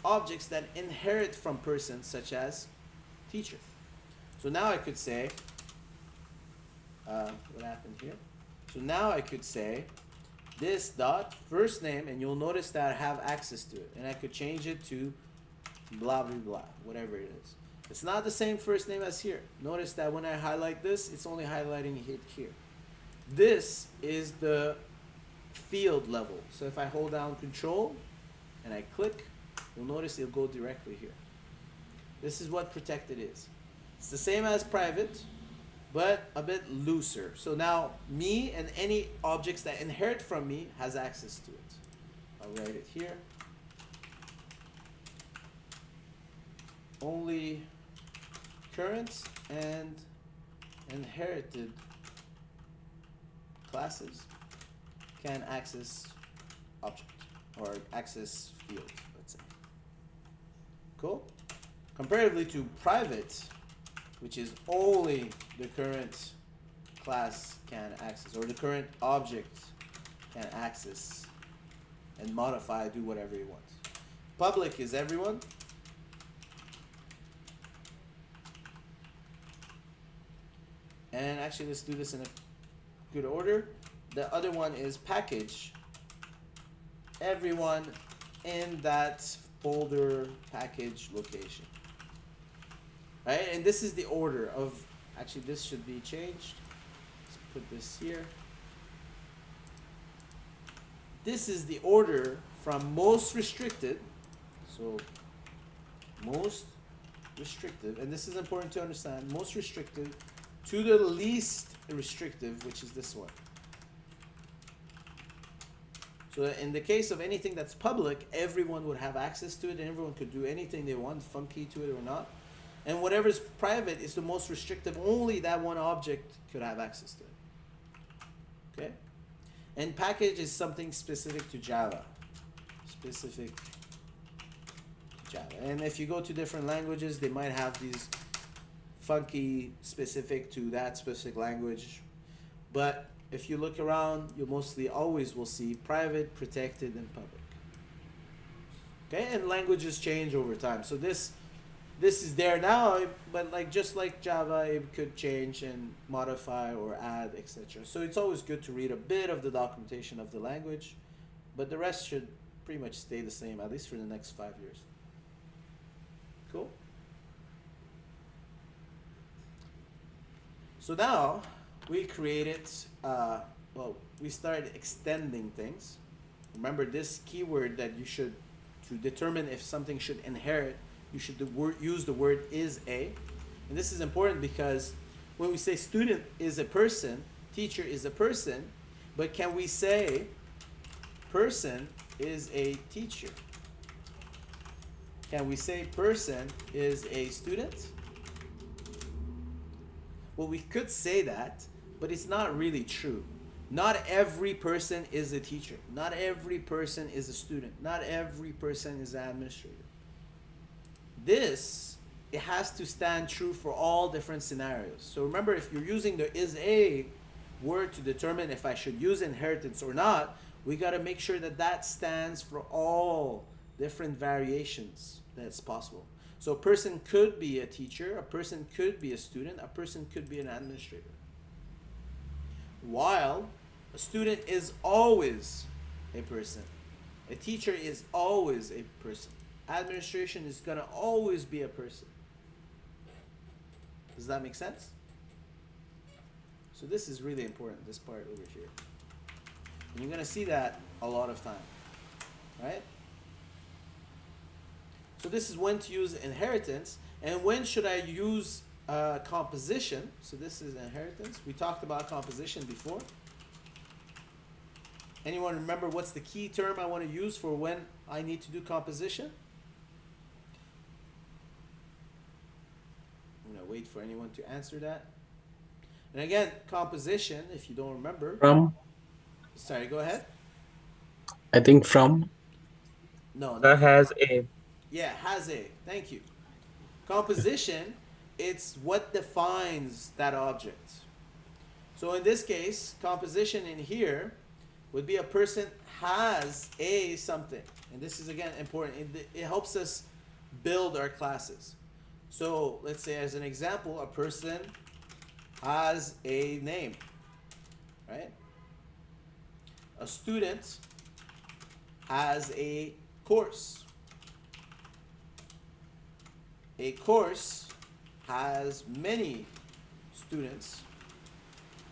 S1: objects that inherit from persons such as teacher. So now I could say, what happened here? So now I could say this dot first name, and you'll notice that I have access to it, and I could change it to blah blah blah, whatever it is. It's not the same first name as here. Notice that when I highlight this, it's only highlighting it here. This is the field level. So if I hold down Control and I click, you'll notice it'll go directly here. This is what protected is. It's the same as private, but a bit looser. So now me and any objects that inherit from me has access to it. I'll write it here. Only current and inherited classes can access object or access field, let's say. Cool? Comparatively to private, which is only the current class can access, or the current object can access and modify, do whatever he wants. Public is everyone. And actually, let's do this in a good order. The other one is package. Everyone in that folder package location. Right? And this is the order of, actually this should be changed. Let's put this here. This is the order from most restricted. So most restrictive, and this is important to understand, most restrictive to the least restrictive, which is this one. So in the case of anything that's public, everyone would have access to it and everyone could do anything they want, funky to it or not. And whatever is private is the most restrictive, only that one object could have access to it. Okay? And package is something specific to Java. Specific to Java. And if you go to different languages, they might have these funky specific to that specific language. But if you look around, you mostly always will see private, protected, and public. Okay, and languages change over time. So this this is there now, but like just like Java, it could change and modify or add, etc. So it's always good to read a bit of the documentation of the language, but the rest should pretty much stay the same, at least for the next 5 years. Cool? So now we created, we started extending things. Remember this keyword that you should, to determine if something should inherit, you should use the word is a. And this is important because when we say student is a person, teacher is a person, but can we say person is a teacher? Can we say person is a student? Well, we could say that, but it's not really true. Not every person is a teacher. Not every person is a student. Not every person is an administrator. This, it has to stand true for all different scenarios. So remember, if you're using the is a word to determine if I should use inheritance or not, we got to make sure that that stands for all different variations that's possible. So a person could be a teacher, a person could be a student, a person could be an administrator. While a student is always a person, a teacher is always a person, administration is going to always be a person. Does that make sense? So this is really important, this part over here. And you're going to see that a lot of time, right? So this is when to use inheritance, and when should I use composition. So this is inheritance. We talked about composition before. Anyone remember what's the key term I want to use for when I need to do composition? I'm going to wait for anyone to answer that. And again, composition, if you don't remember.
S5: From,
S1: Sorry, go ahead.
S5: I think from.
S1: No,
S2: The
S1: not
S2: has a.
S1: yeah, has a. Thank you. Composition, it's what defines that object. So in this case, composition in here would be a person has a something. And this is again important. It helps us build our classes. So let's say as an example, a person has a name, right? A student has a course. A course has many students.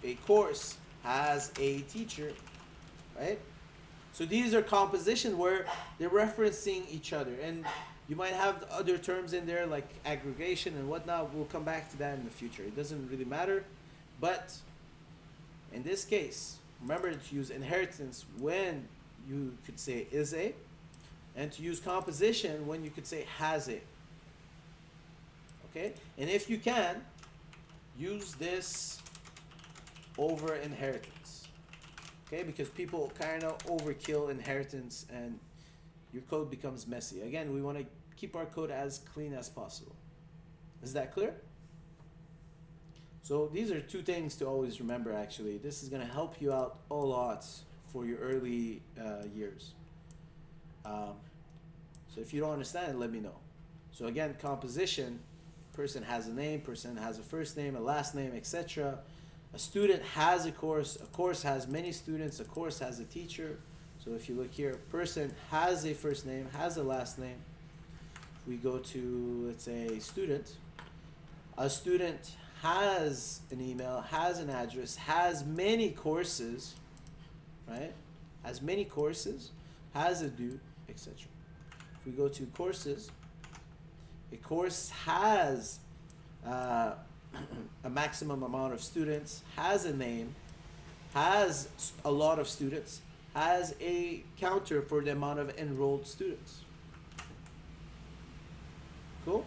S1: A course has a teacher, right? So these are compositions where they're referencing each other. And you might have other terms in there like aggregation and whatnot. We'll come back to that in the future. It doesn't really matter. But in this case, remember to use inheritance when you could say is a, and to use composition when you could say has a. Okay? And if you can, use this over inheritance. Okay? Because people kind of overkill inheritance and your code becomes messy. Again, we want to keep our code as clean as possible. Is that clear? So these are two things to always remember actually. This is going to help you out a lot for your early years. So if you don't understand it, let me know. So again, composition, person has a name, person has a first name, a last name, etc. A student has a course has many students, a course has a teacher. So if you look here, a person has a first name, has a last name. If we go to, let's say, student, a student has an email, has an address, has many courses, right? Has many courses, has a due, etc. If we go to courses, a course has a maximum amount of students, has a name, has a lot of students, has a counter for the amount of enrolled students. Cool?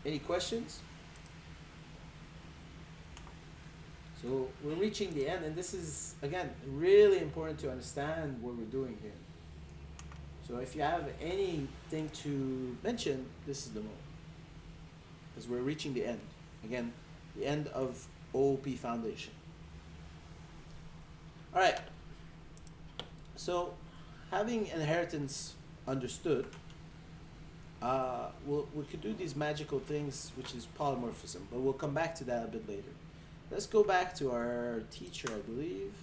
S1: Any questions? So we're reaching the end, and this is, again, really important to understand what we're doing here. So if you have anything to mention, this is the moment. Because we're reaching the end. Again, the end of OOP Foundation. All right. So having inheritance understood, we could do these magical things, which is polymorphism, but we'll come back to that a bit later. Let's go back to our teacher, I believe,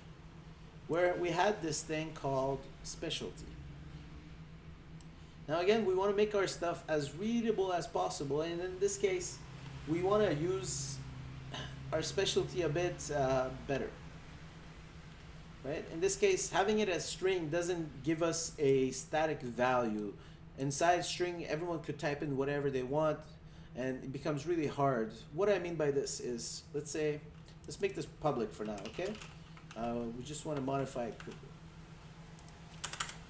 S1: where we had this thing called specialty. Now again, we want to make our stuff as readable as possible, and in this case, we want to use our specialty a bit better. Right? In this case, having it as string doesn't give us a static value. Inside string, everyone could type in whatever they want, and it becomes really hard. What I mean by this is, let's make this public for now, okay? We just want to modify it quickly.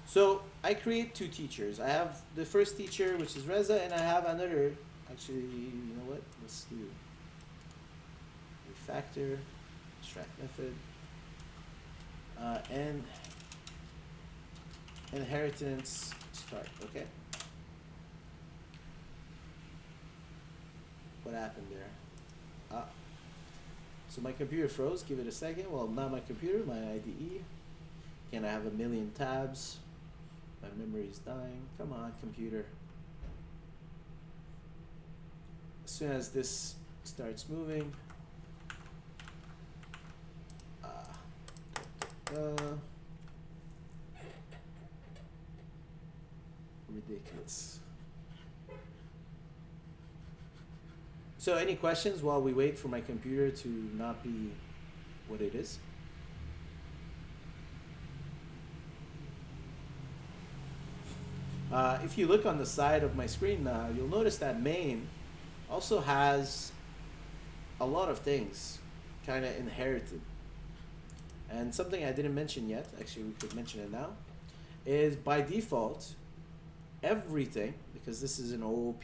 S1: So I create two teachers. I have the first teacher, which is Reza, and I have another. Actually, you know what? Let's do refactor, extract method, and inheritance start. Okay. What happened there? So my computer froze. Give it a second. Well, not my computer, my IDE. Can I have a million tabs? My memory is dying. Come on, computer. As soon as this starts moving, ridiculous. So any questions while we wait for my computer to not be what it is? If you look on the side of my screen now, you'll notice that main also has a lot of things kind of inherited. And something I didn't mention yet, actually we could mention it now, is by default, everything, because this is an OOP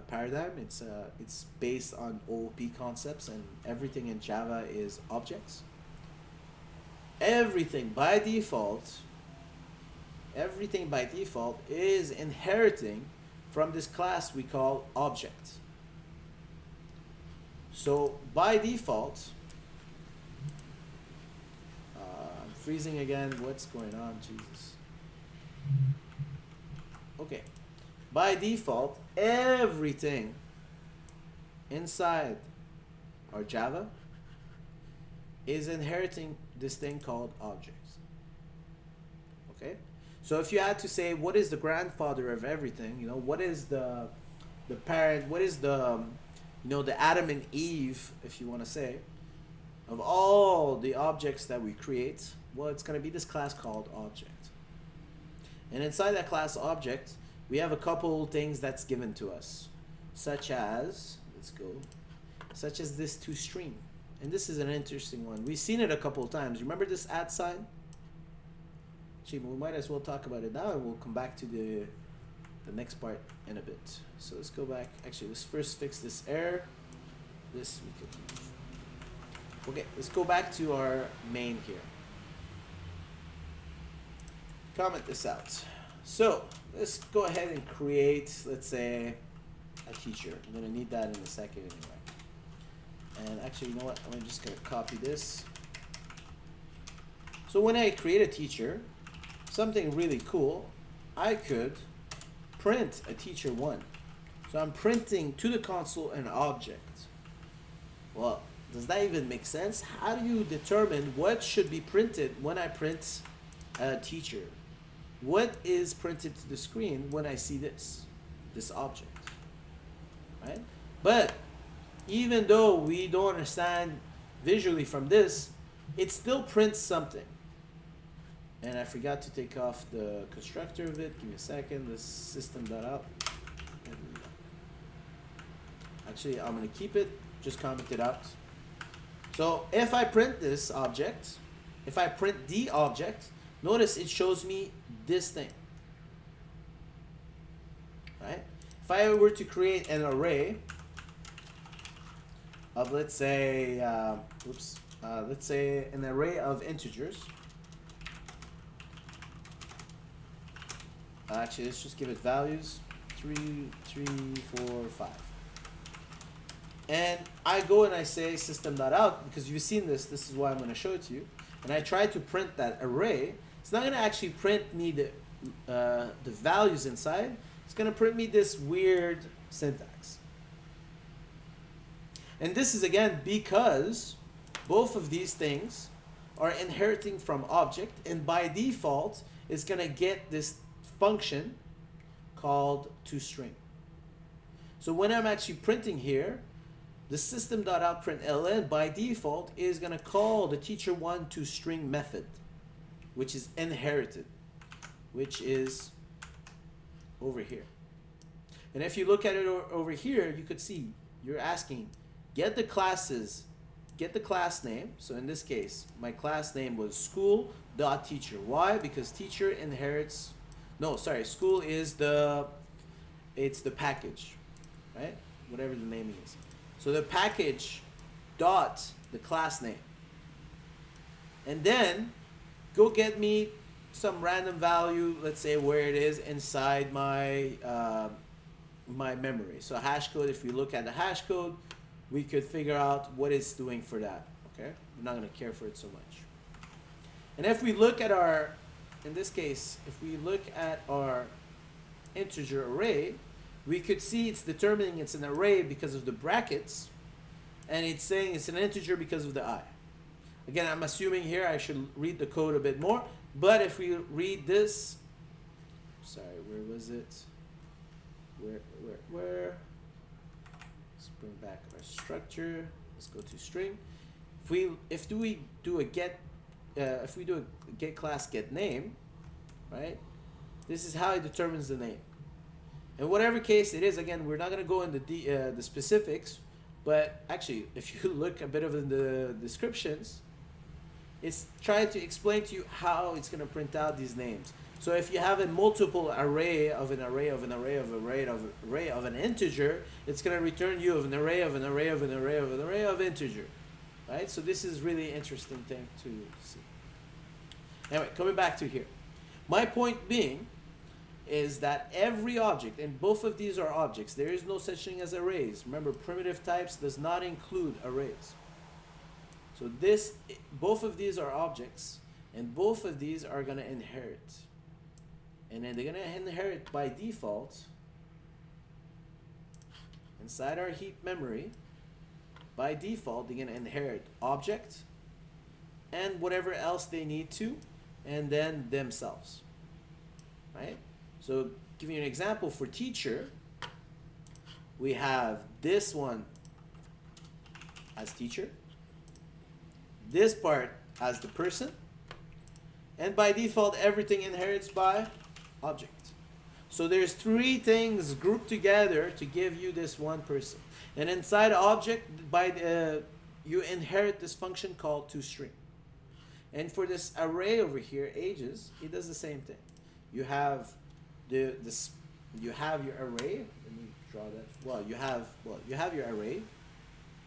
S1: paradigm, it's based on OOP concepts, and everything in Java is objects. Everything by default is inheriting from this class we call object. So by default, I'm freezing again. What's going on? Jesus. Okay. By default, everything inside our Java is inheriting this thing called objects. Okay? So if you had to say what is the grandfather of everything, you know, what is the parent, what is the the Adam and Eve, if you want to say, of all the objects that we create, well, it's going to be this class called object. And inside that class object, we have a couple things that's given to us, such as, such as this toString. And this is an interesting one. We've seen it a couple of times. Remember this @ sign? Actually, we might as well talk about it now, and we'll come back to the next part in a bit. So let's go back. Actually, let's first fix this error. This we could. Okay, let's go back to our main here. Comment this out. So let's go ahead and create, let's say, a teacher. I'm gonna need that in a second anyway. And actually, you know what? I'm just gonna copy this. So when I create a teacher, something really cool, I could print a teacher1. So I'm printing to the console an object. Well, does that even make sense? How do you determine what should be printed when I print a teacher? What is printed to the screen when I see this object, right? But even though we don't understand visually from this, it still prints something. And I forgot to take off the constructor of it. Give me a second. This system.out. Actually, I'm going to keep it. Just comment it out. So if I print this object, if I print the object, notice it shows me this thing. Right? If I were to create an array of, let's say, let's say an array of integers. Actually, let's just give it values, 3, 3, 4, 5. And I go and I say system.out, because you've seen this is why I'm going to show it to you. And I try to print that array. It's not going to actually print me the values inside, it's going to print me this weird syntax. And this is again because both of these things are inheriting from object, and by default it's going to get this function called toString. So when I'm actually printing here, the system.outPrintln by default is going to call the teacher1 toString method, which is inherited, which is over here. And if you look at it over here, you could see you're asking, get the class name. So in this case, my class name was school.teacher. Why? Because teacher inherits, no, sorry, school is it's the package, right? Whatever the naming is. So the package dot the class name. And then go get me some random value, let's say where it is inside my my memory. So hash code, if we look at the hash code, we could figure out what it's doing for that. Okay? We're not going to care for it so much. And if we look at our, in this case, if we look at our integer array, we could see it's determining it's an array because of the brackets, and it's saying it's an integer because of the I. Again, I'm assuming here I should read the code a bit more, but if we read this, sorry, where was it? Where? Let's bring back our structure. Let's go to string. If we do a get class get name, right? This is how it determines the name. In whatever case it is, again, we're not going to go into the specifics, but actually, if you look a bit of in the descriptions, it's trying to explain to you how it's going to print out these names. So if you have a multiple array of an array of an array of an array of an array of an integer, it's going to return you of an array of an array of an array of an array of integer, right? So this is really interesting thing to see. Anyway, coming back to here, my point being is that every object, and both of these are objects, there is no such thing as arrays. Remember, primitive types does not include arrays. So both of these are objects, and both of these are going to inherit. And then they're going to inherit by default inside our heap memory. By default, they're going to inherit object and whatever else they need to, and then themselves, right? So giving you an example for teacher, we have this one as teacher, this part as the person, and by default everything inherits by object. So there's three things grouped together to give you this one person. And inside object, you inherit this function called toString. And for this array over here, ages, it does the same thing. You have you have your array. Let me draw that. You have your array.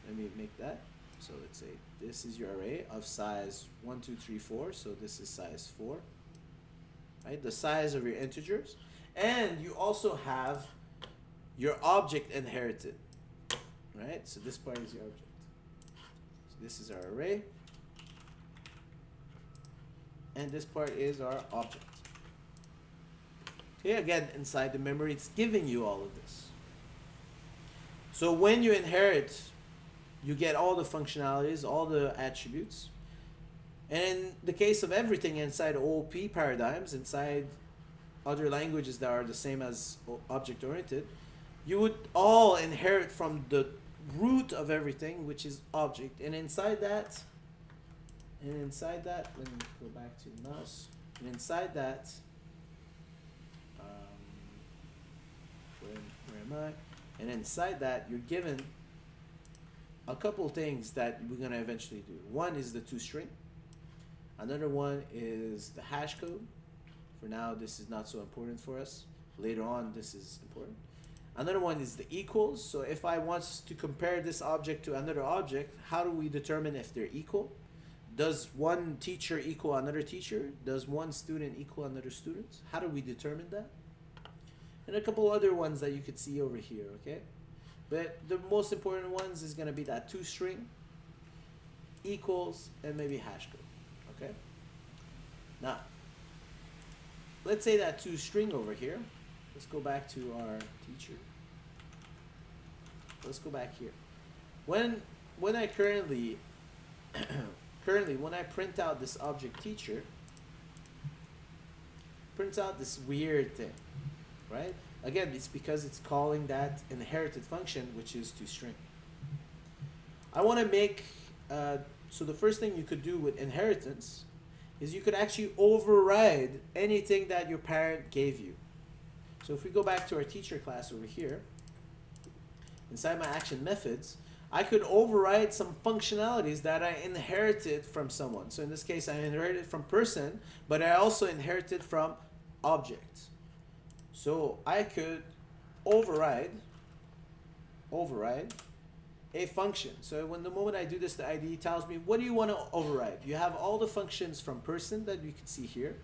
S1: Let me make that. So let's say this is your array of size 1, 2, 3, 4. So this is size 4. Right? The size of your integers. And you also have your object inherited. Right? So this part is your object. So this is our array. And this part is our object. Okay, again, inside the memory, it's giving you all of this. So when you inherit, you get all the functionalities, all the attributes. And in the case of everything inside OOP paradigms, inside other languages that are the same as object-oriented, you would all inherit from the root of everything, which is object. And inside that, let me go back to the mouse. And inside that, where am I? And inside that, you're given a couple things that we're going to eventually do. One is the toString. Another one is the hash code. For now, this is not so important for us. Later on, this is important. Another one is the equals. So if I want to compare this object to another object, how do we determine if they're equal? Does one teacher equal another teacher? Does one student equal another student? How do we determine that? And a couple other ones that you could see over here, okay? But the most important ones is going to be that toString, equals, and maybe hash code, okay? Now, let's say that toString over here. Let's go back to our teacher. Let's go back here. When I currently when I print out this object teacher, prints out this weird thing, right? Again, it's because it's calling that inherited function, which is toString. I want to make, so the first thing you could do with inheritance is you could actually override anything that your parent gave you. So if we go back to our teacher class over here, inside my action methods, I could override some functionalities that I inherited from someone. So in this case, I inherited from person, but I also inherited from object. So I could override a function. So when the moment I do this, the IDE tells me, what do you want to override? You have all the functions from person that you can see here,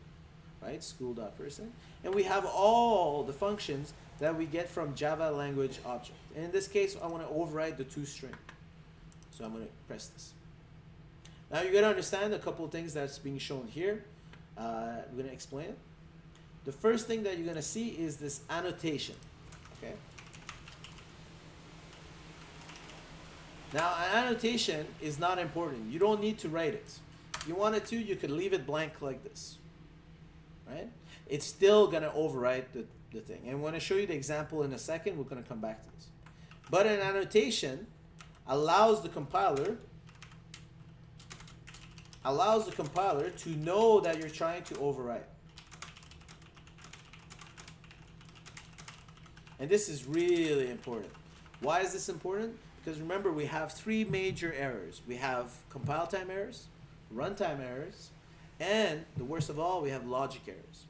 S1: right? School.person. And we have all the functions that we get from Java language object. And in this case, I want to override the toString. So I'm going to press this. Now you're going to understand a couple of things that's being shown here. We're going to explain it. The first thing that you're going to see is this annotation. Okay. Now an annotation is not important. You don't need to write it. If you wanted to, you could leave it blank like this. Right? It's still going to override the thing. And I'm going to show you the example in a second. We're going to come back to this. But an annotation allows the compiler to know that you're trying to override. And this is really important. Why is this important? Because remember, we have three major errors. We have compile time errors, runtime errors, and the worst of all, we have logic errors.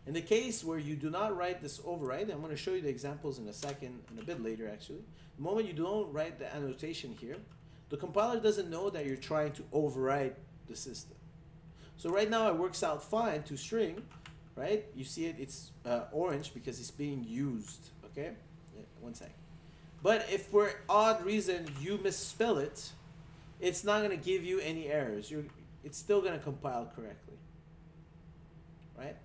S1: In the case where you do not write this override, I'm going to show you the examples in a second and a bit later actually. The moment you don't write the annotation here, the compiler doesn't know that you're trying to override the system. So right now it works out fine toString, right? You see it, it's orange because it's being used, okay? Yeah, one second. But if for odd reason you misspell it, it's not going to give you any errors. It's still going to compile correctly, right?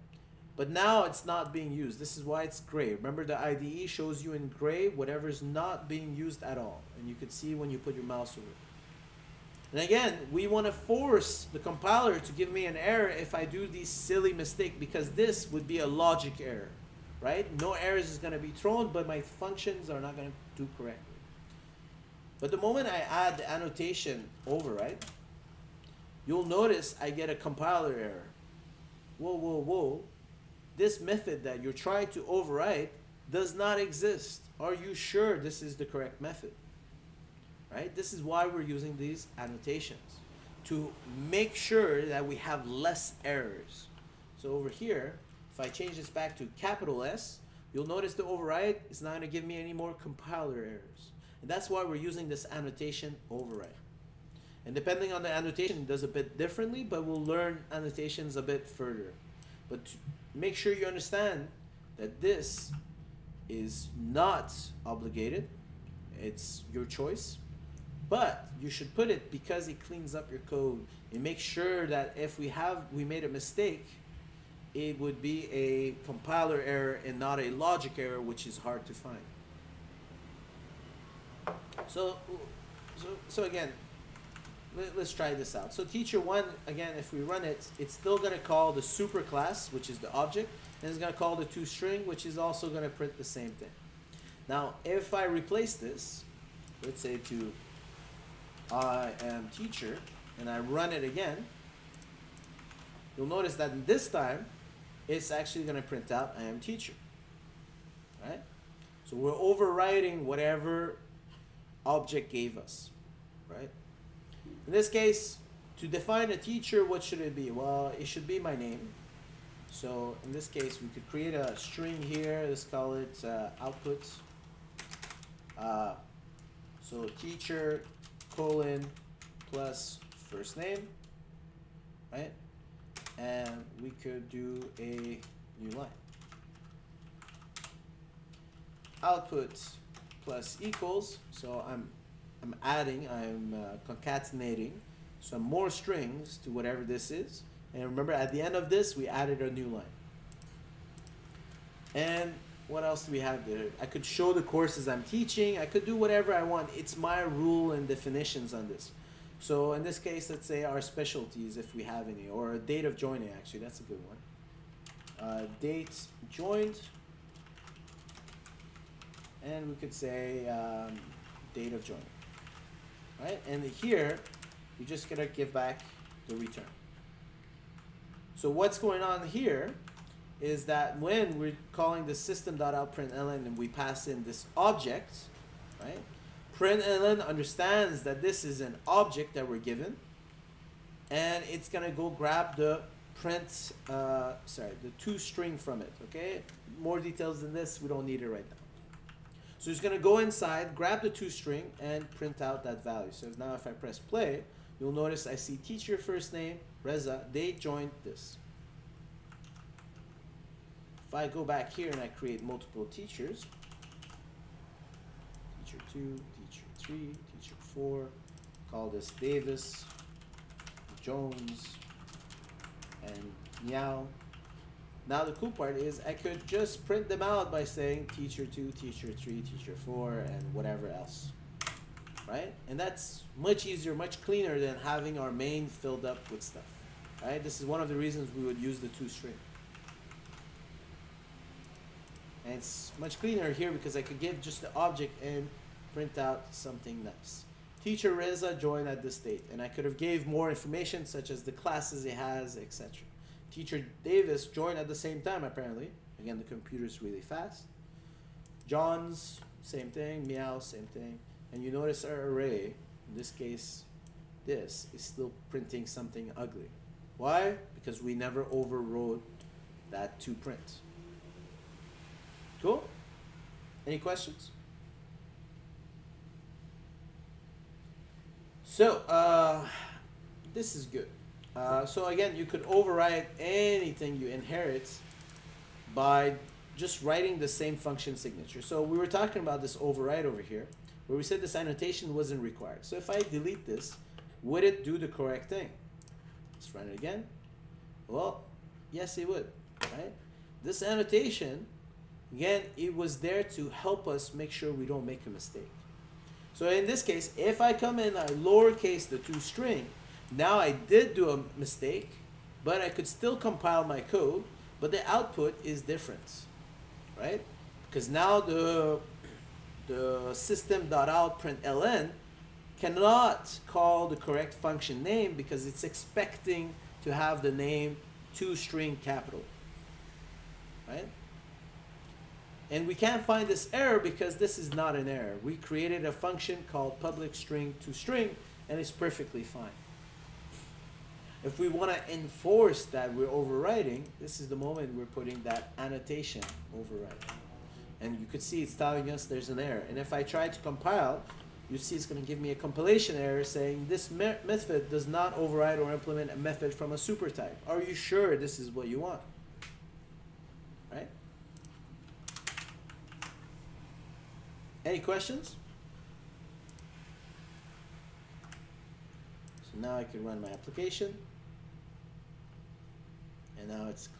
S1: But now it's not being used. This is why it's gray. Remember, the IDE shows you in gray whatever's not being used at all. And you can see when you put your mouse over it. And again, we want to force the compiler to give me an error if I do these silly mistake, because this would be a logic error, right? No errors is going to be thrown, but my functions are not going to do correctly. But the moment I add the annotation override, you'll notice I get a compiler error. Whoa, whoa, whoa. This method that you're trying to override does not exist. Are you sure this is the correct method? Right? This is why we're using these annotations, to make sure that we have less errors. So over here, if I change this back to capital S, you'll notice the override is not going to give me any more compiler errors. And that's why we're using this annotation override. And depending on the annotation, it does a bit differently, but we'll learn annotations a bit further. But make sure you understand that this is not obligated. It's your choice. But you should put it because it cleans up your code. It makes sure that if we made a mistake, it would be a compiler error and not a logic error, which is hard to find. So again, let's try this out. So teacher one, again, if we run it, it's still going to call the super class, which is the object, and it's going to call the toString, which is also going to print the same thing. Now, if I replace this, let's say to I am teacher, and I run it again, you'll notice that this time, it's actually going to print out I am teacher, right? So we're overriding whatever object gave us, right? In this case, to define a teacher, what should it be? Well, it should be my name. So in this case, we could create a string here. Let's call it output. So teacher colon plus first name, right? And we could do a new line. Output plus equals. So I'm concatenating some more strings to whatever this is. And remember, at the end of this, we added a new line. And what else do we have there? I could show the courses I'm teaching. I could do whatever I want. It's my rule and definitions on this. So in this case, let's say our specialties, if we have any, or a date of joining, actually, that's a good one. Date joined. And we could say date of joining. Right? And here, we just gotta give back the return. So what's going on here is that when we're calling the system.out.println and we pass in this object, right? Println understands that this is an object that we're given, and it's gonna go grab the the toString from it, okay? More details than this, we don't need it right now. So it's gonna go inside, grab the toString, and print out that value. So now if I press play, you'll notice I see teacher first name, Reza, date joined this. If I go back here and I create multiple teachers, teacher 2, teacher 3, teacher 4, call this Davis, Jones, and Meow. Now the cool part is I could just print them out by saying teacher 2, teacher 3, teacher 4, and whatever else, right? And that's much easier, much cleaner than having our main filled up with stuff, right? This is one of the reasons we would use the toString. And it's much cleaner here because I could give just the object and print out something nice. Teacher Reza joined at this date, and I could have gave more information such as the classes he has, etc. Teacher Davis joined at the same time apparently. Again, the computer's really fast. John's, same thing. Meow, same thing. And you notice our array, in this case, this is still printing something ugly. Why? Because we never overrode that to print. Cool? Any questions? So, this is good. So again, you could override anything you inherit by just writing the same function signature. So we were talking about this override over here, where we said this annotation wasn't required. So if I delete this, would it do the correct thing? Let's run it again. Well, yes, it would, right? This annotation, again, it was there to help us make sure we don't make a mistake. So in this case, if I come in, I lowercase the toString, now I did do a mistake, but I could still compile my code, but the output is different, right? Because now the system.out.println cannot call the correct function name because it's expecting to have the name toString capital, right? And we can't find this error because this is not an error. We created a function called public string toString, and it's perfectly fine. If we want to enforce that we're overriding, this is the moment we're putting that annotation override. And you could see it's telling us there's an error. And if I try to compile, you see it's going to give me a compilation error saying this method does not override or implement a method from a super type. Are you sure this is what you want? Right? Any questions? So now I can run my application. And now it's clean.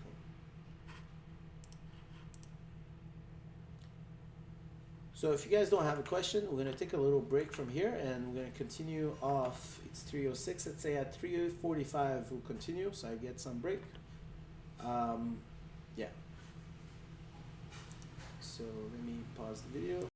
S1: So if you guys don't have a question, we're going to take a little break from here and we're going to continue off. It's 3:06. Let's say at 3:45 we'll continue, so I get some break. Yeah. So let me pause the video.